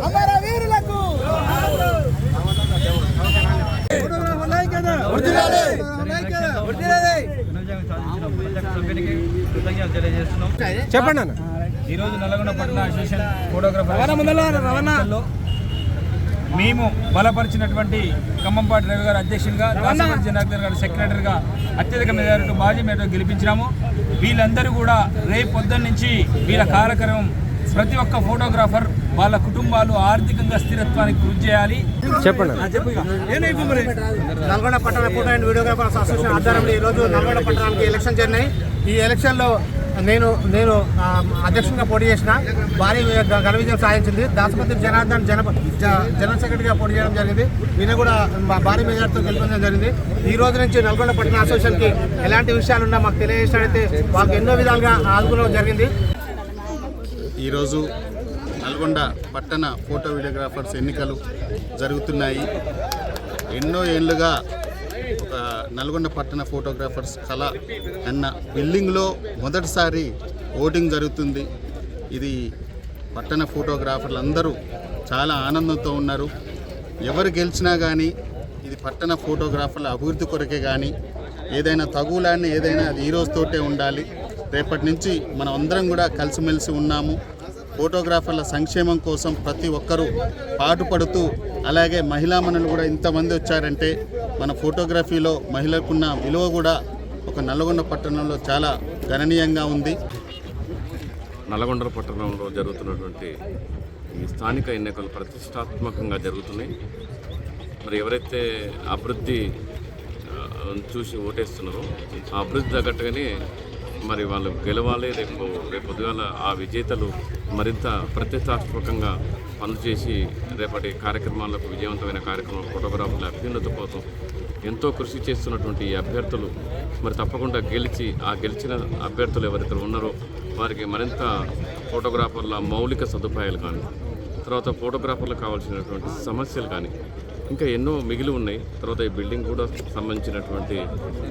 అమర వీరులకు చెప్పండి అన్న. ఈరోజు నల్గొండ పట్టణ అసోసియేషన్ ఫోటోగ్రాఫర్ మేము బలపరిచినటువంటి ఖమ్మంపాటి రవి గారు అధ్యక్షులుగా, దాసపత్రి జనార్దన్ గారు సెక్రటరీగా అత్యధిక మెజారిటీ భారీ మేర గెలిపించినాము. వీళ్ళందరూ కూడా రేపు పొద్దున్న నుంచి వీళ్ళ కార్యక్రమం ప్రతి ఒక్క ఫోటోగ్రాఫర్ వాళ్ళ కుటుంబాలు ఆర్థికంగా స్థిరత్వానికి కృషి చేయాలి. చెప్పండి. నల్గొండ పట్టణ ఫోటో అండ్ వీడియోగ్రాఫర్స్ అసోసియేషన్ ఆధ్వర్యంలో ఈరోజు నల్గొండ పట్టణానికి ఎలక్షన్ జరిగినాయి. ఈ ఎలక్షన్లో నేను అధ్యక్షునిగా పోటీ చేసిన భారీ ఘన విజయం సాధించింది. దాసపతి జనార్దన్ జనరల్ సెక్రటరీగా పోటీ చేయడం జరిగింది. ఈయన కూడా భారీ మెజార్టీతో గెలుపొందడం జరిగింది. ఈ రోజు నుంచి నల్గొండ పట్టణ అసోసియేషన్కి ఎలాంటి విషయాలున్నా మాకు తెలియజేసినట్లయితే వాళ్ళకి ఎన్నో విధాలుగా ఆదుకోవడం జరిగింది. ఈరోజు నల్గొండ పట్టణ ఫోటో వీడియోగ్రాఫర్స్ ఎన్నికలు జరుగుతున్నాయి. ఎన్నో ఏళ్ళుగా నల్గొండ పట్టణ ఫోటోగ్రాఫర్స్ కళ అన్న బిల్డింగ్లో మొదటిసారి ఓటింగ్ జరుగుతుంది. ఇది పట్టణ ఫోటోగ్రాఫర్లు అందరూ చాలా ఆనందంతో ఉన్నారు. ఎవరు గెలిచినా కానీ ఇది పట్టణ ఫోటోగ్రాఫర్ల అభివృద్ధి కొరకే కానీ ఏదైనా తగులాన్ని ఏదైనా అది ఈ రోజుతోటే ఉండాలి. రేపటి నుంచి మనం అందరం కూడా కలిసిమెలిసి ఉన్నాము. ఫోటోగ్రాఫర్ల సంక్షేమం కోసం ప్రతి ఒక్కరూ పాటుపడుతూ, అలాగే మహిళామణులు కూడా ఇంతమంది వచ్చారంటే మన ఫోటోగ్రఫీలో మహిళకున్న విలువ కూడా ఒక నల్గొండ పట్టణంలో చాలా గణనీయంగా ఉంది. నల్గొండ పట్టణంలో జరుగుతున్నటువంటి ఈ స్థానిక ఎన్నికలు ప్రతిష్టాత్మకంగా జరుగుతున్నాయి. మరి ఎవరైతే అభివృద్ధి చూసి ఓటేస్తున్నారో ఆ అభివృద్ధి తగ్గట్టుగానే మరి వాళ్ళు గెలవాలి. రేపు పొద్దుగాల ఆ విజేతలు మరింత ప్రతిష్టాత్మకంగా పనులు చేసి రేపటి కార్యక్రమాలకు విజయవంతమైన కార్యక్రమాలు ఫోటోగ్రాఫర్ల అభ్యున్నత కోసం ఎంతో కృషి చేస్తున్నటువంటి ఈ అభ్యర్థులు మరి తప్పకుండా గెలిచిన అభ్యర్థులు ఎవరైతే ఉన్నారో వారికి మరింత ఫోటోగ్రాఫర్ల మౌలిక సదుపాయాలు కానీ, తర్వాత ఫోటోగ్రాఫర్లకు కావాల్సినటువంటి సమస్యలు కానీ ఇంకా ఎన్నో మిగిలి ఉన్నాయి. తర్వాత ఈ బిల్డింగ్ కూడా సంబంధించినటువంటి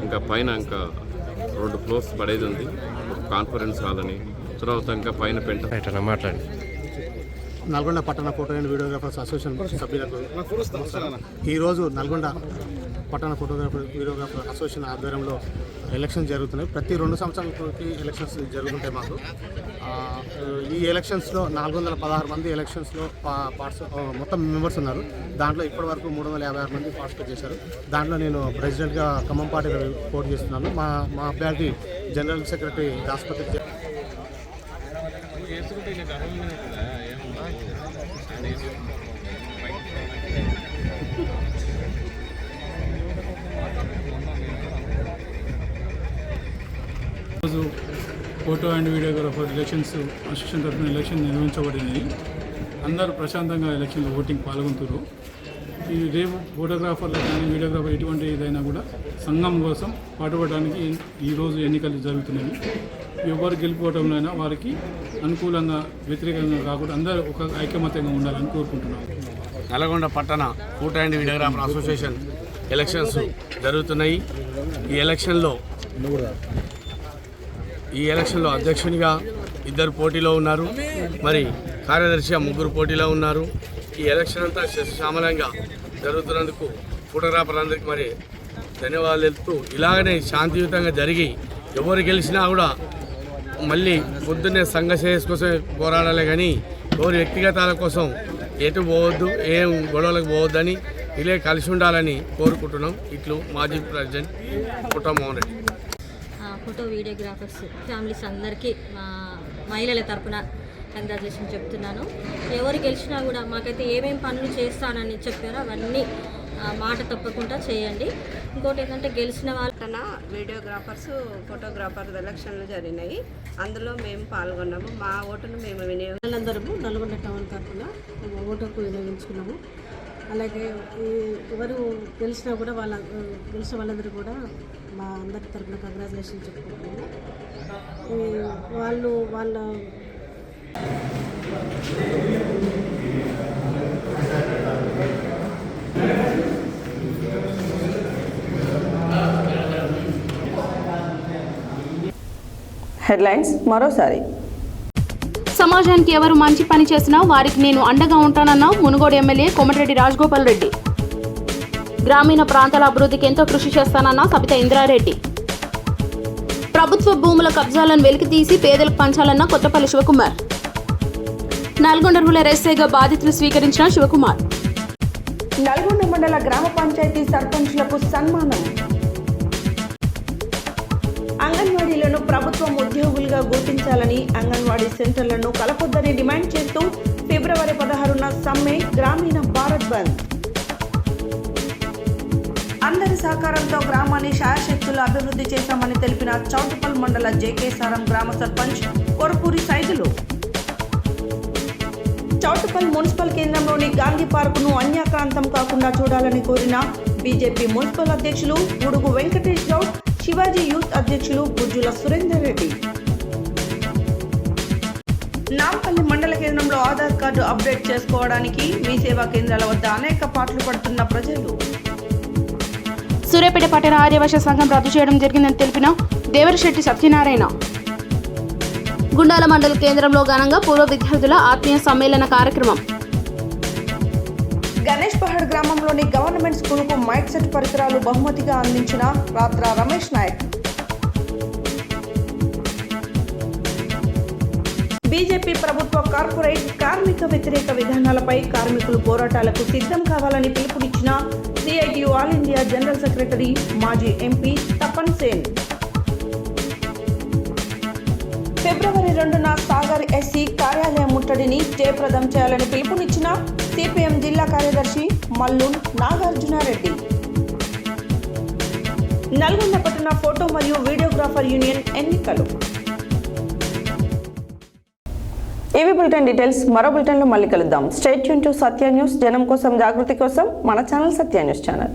ఇంకా పైన ఇంకా 2 ఫ్లోర్స్ పడేది ఉంది, కాన్ఫరెన్స్ హాల్ అని, తర్వాత ఇంకా పైన పెంట మాట్లాడి నల్గొండ పట్టణ ఫోటో అండ్ వీడియోగ్రాఫర్స్ అసోసియేషన్ సభ్యులకు ఈరోజు నల్గొండ పట్టణ వీడియోగ్రాఫర్ అసోసియేషన్ ఆధ్వర్యంలో ఎలక్షన్స్ జరుగుతున్నాయి. ప్రతి 2 సంవత్సరాలకి ఎలక్షన్స్ జరుగుతుంటాయి మాకు. ఈ ఎలక్షన్స్లో 416 మంది ఎలక్షన్స్లో మొత్తం మెంబర్స్ ఉన్నారు. దాంట్లో ఇప్పటి వరకు 356 మంది పార్టిసిపేట్ చేశారు. దాంట్లో నేను ప్రెసిడెంట్గా ఖమ్మం పార్టీ పోటీ చేస్తున్నాను. మా అభ్యర్థి జనరల్ సెక్రటరీ దాసపతి. ఈరోజు photo and videographer elections association తరఫున ఎలక్షన్ నిర్వహించబడినాయి. అందరూ ప్రశాంతంగా ఎలక్షన్లో ఓటింగ్ పాల్గొంటారు. ఈ రేపు ఫోటోగ్రాఫర్లు కానీ వీడియోగ్రాఫర్ ఎటువంటి ఏదైనా కూడా సంఘం కోసం పాటుపడడానికి ఈరోజు ఎన్నికలు జరుగుతున్నాయి. ఎవరు గెలుపుకోవడంలో వారికి అనుకూలంగా వ్యతిరేకంగా కాకుండా అందరూ ఒక ఐకమత్యంగా ఉండాలని కోరుకుంటున్నాం. నల్గొండ పట్టణ photo and videographer association elections జరుగుతున్నాయి. ఈ ఎలక్షన్లో అధ్యక్షునిగా 2 పోటీలో ఉన్నారు, మరి కార్యదర్శిగా 3 పోటీలో ఉన్నారు. ఈ ఎలక్షన్ అంతా శ్యామలంగా జరుగుతున్నందుకు ఫోటోగ్రాఫర్లందరికీ మరి ధన్యవాదాలు తెలుపుతూ, ఇలాగనే శాంతియుతంగా జరిగి ఎవరు గెలిచినా కూడా మళ్ళీ పొద్దున్నే సంఘ శ్రేయస్ కోసమే పోరాడాలి కానీ ఎవరి వ్యక్తిగతాల కోసం ఎటు పోవద్దు, ఏం గొడవలకు పోవద్దని ఇలా కలిసి ఉండాలని కోరుకుంటున్నాం. ఇట్లు మాజీ president Puttamohan Reddy. Photo videographers families అందరికీ మా మహిళల తరపున కంగ్రాచులేషన్ చెప్తున్నాను. ఎవరు గెలిచినా కూడా మాకైతే ఏమేమి పనులు చేస్తానని చెప్పారో అవన్నీ మాట తప్పకుండా చేయండి. ఇంకోటి ఏంటంటే గెలిచిన వాళ్ళ వీడియోగ్రాఫర్స్ ఫోటోగ్రాఫర్స్ ఎలక్షన్లు జరిగినాయి. అందులో మేము పాల్గొన్నాము. మా ఓటును మేము అందరము నల్గొండ టౌన్ తరఫున ఓటుకు వినియోగించుకున్నాము. అలాగే ఎవరు గెలిచినా కూడా గెలిచిన వాళ్ళందరూ కూడా మా అందరి తరఫున కంగ్రాచులేషన్ చెప్పుకుంటున్నాము. వాళ్ళ హెడ్లైన్స్ మరోసారి. సమాజానికి ఎవరు మంచి పని చేసినా వారికి నేను అండగా ఉంటానన్న మునుగోడు ఎమ్మెల్యే కోమటిరెడ్డి రాజగోపాల్ రెడ్డి. గ్రామీణ ప్రాంతాల అభివృద్ధికి ఎంతో కృషి చేస్తానన్న సబితా ఇంద్రారెడ్డి. ప్రభుత్వ భూముల కబ్జాలను వెలికితీసి పేదలకు పంచాలన్న కొత్తపల్లి శివకుమార్. నల్గొండ రూరల్ ఎస్ఐగా బాధ్యతలు స్వీకరించిన శివకుమార్. నల్గొండ మండల గ్రామ పంచాయతీ సర్పంచ్లకు సన్మానం. అంగన్వాడీలను ప్రభుత్వం ఉద్యోగులుగా గుర్తించాలని అంగన్వాడీ సెంటర్లను కలపొద్దని డిమాండ్ చేస్తూ ఫిబ్రవరి 16న సమ్మె గ్రామీణ భారత్ బంద్. అందరి సహకారంతో గ్రామాన్ని శాయశక్తులు అభివృద్ధి చేశామని తెలిపిన చౌటుపల్ మండల జేకే సారం గ్రామ సర్పంచ్ కొరపూరి సైదులు. చౌటుపల్ మున్సిపల్ కేంద్రంలోని గాంధీ పార్కును అన్యాక్రాంతం కాకుండా చూడాలని కోరిన బీజేపీ మున్సిపల్ అధ్యక్షులు ఉడుగు వెంకటేష్ గౌడ్, శివాజీ యూత్ అధ్యక్షులు గుజ్జుల సురేందర్ రెడ్డి. నాంపల్లి మండల కేంద్రంలో ఆధార్ కార్డు అప్డేట్ చేసుకోవడానికి మీ సేవా కేంద్రాల వద్ద అనేక పాటలు పడుతున్న ప్రజలు. సూర్యాపేట పట్టణ ఆర్యవైశ్య సంఘం రద్దు చేయడం జరిగిందని తెలిపిన దేవరశెట్టి సత్యనారాయణ. గుండాల మండల కేంద్రంలో ఘనంగా పూర్వ విద్యార్థుల ఆత్మీయ సమ్మేళన కార్యక్రమం. గణేష్ పహాడ్ గ్రామంలోని గవర్నమెంట్ స్కూల్కు మైక్ సెట్ పరికరాలు బహుమతిగా అందించిన రాత్ర రమేష్ నాయక్. బీజేపీ ప్రభుత్వ కార్పొరేట్ కార్మిక వ్యతిరేక విధానాలపై కార్మికులు పోరాటాలకు సిద్ధం కావాలని పిలుపునిచ్చిన CITU all India general secretary మాజీ ఎంపీ తపన్ సేన్. ఫిబ్రవరి 2న సాగర్ ఎస్సీ కార్యాలయం ముట్టడిని జయప్రదం చేయాలని పిలుపునిచ్చిన సిపిఎం జిల్లా కార్యదర్శి మల్లు నాగార్జునారెడ్డి. నల్గొండ పట్టణ ఫోటో మరియు వీడియోగ్రాఫర్ యూనియన్ ఎన్నికలు. ఇవి బులెటిన్ డీటెయిల్స్. మరో బులెటిన్లో మళ్ళీ కలుద్దాం. Stay tune to Satya news. జనం కోసం, జాగృతి కోసం మన ఛానల్ సత్య న్యూస్ ఛానల్.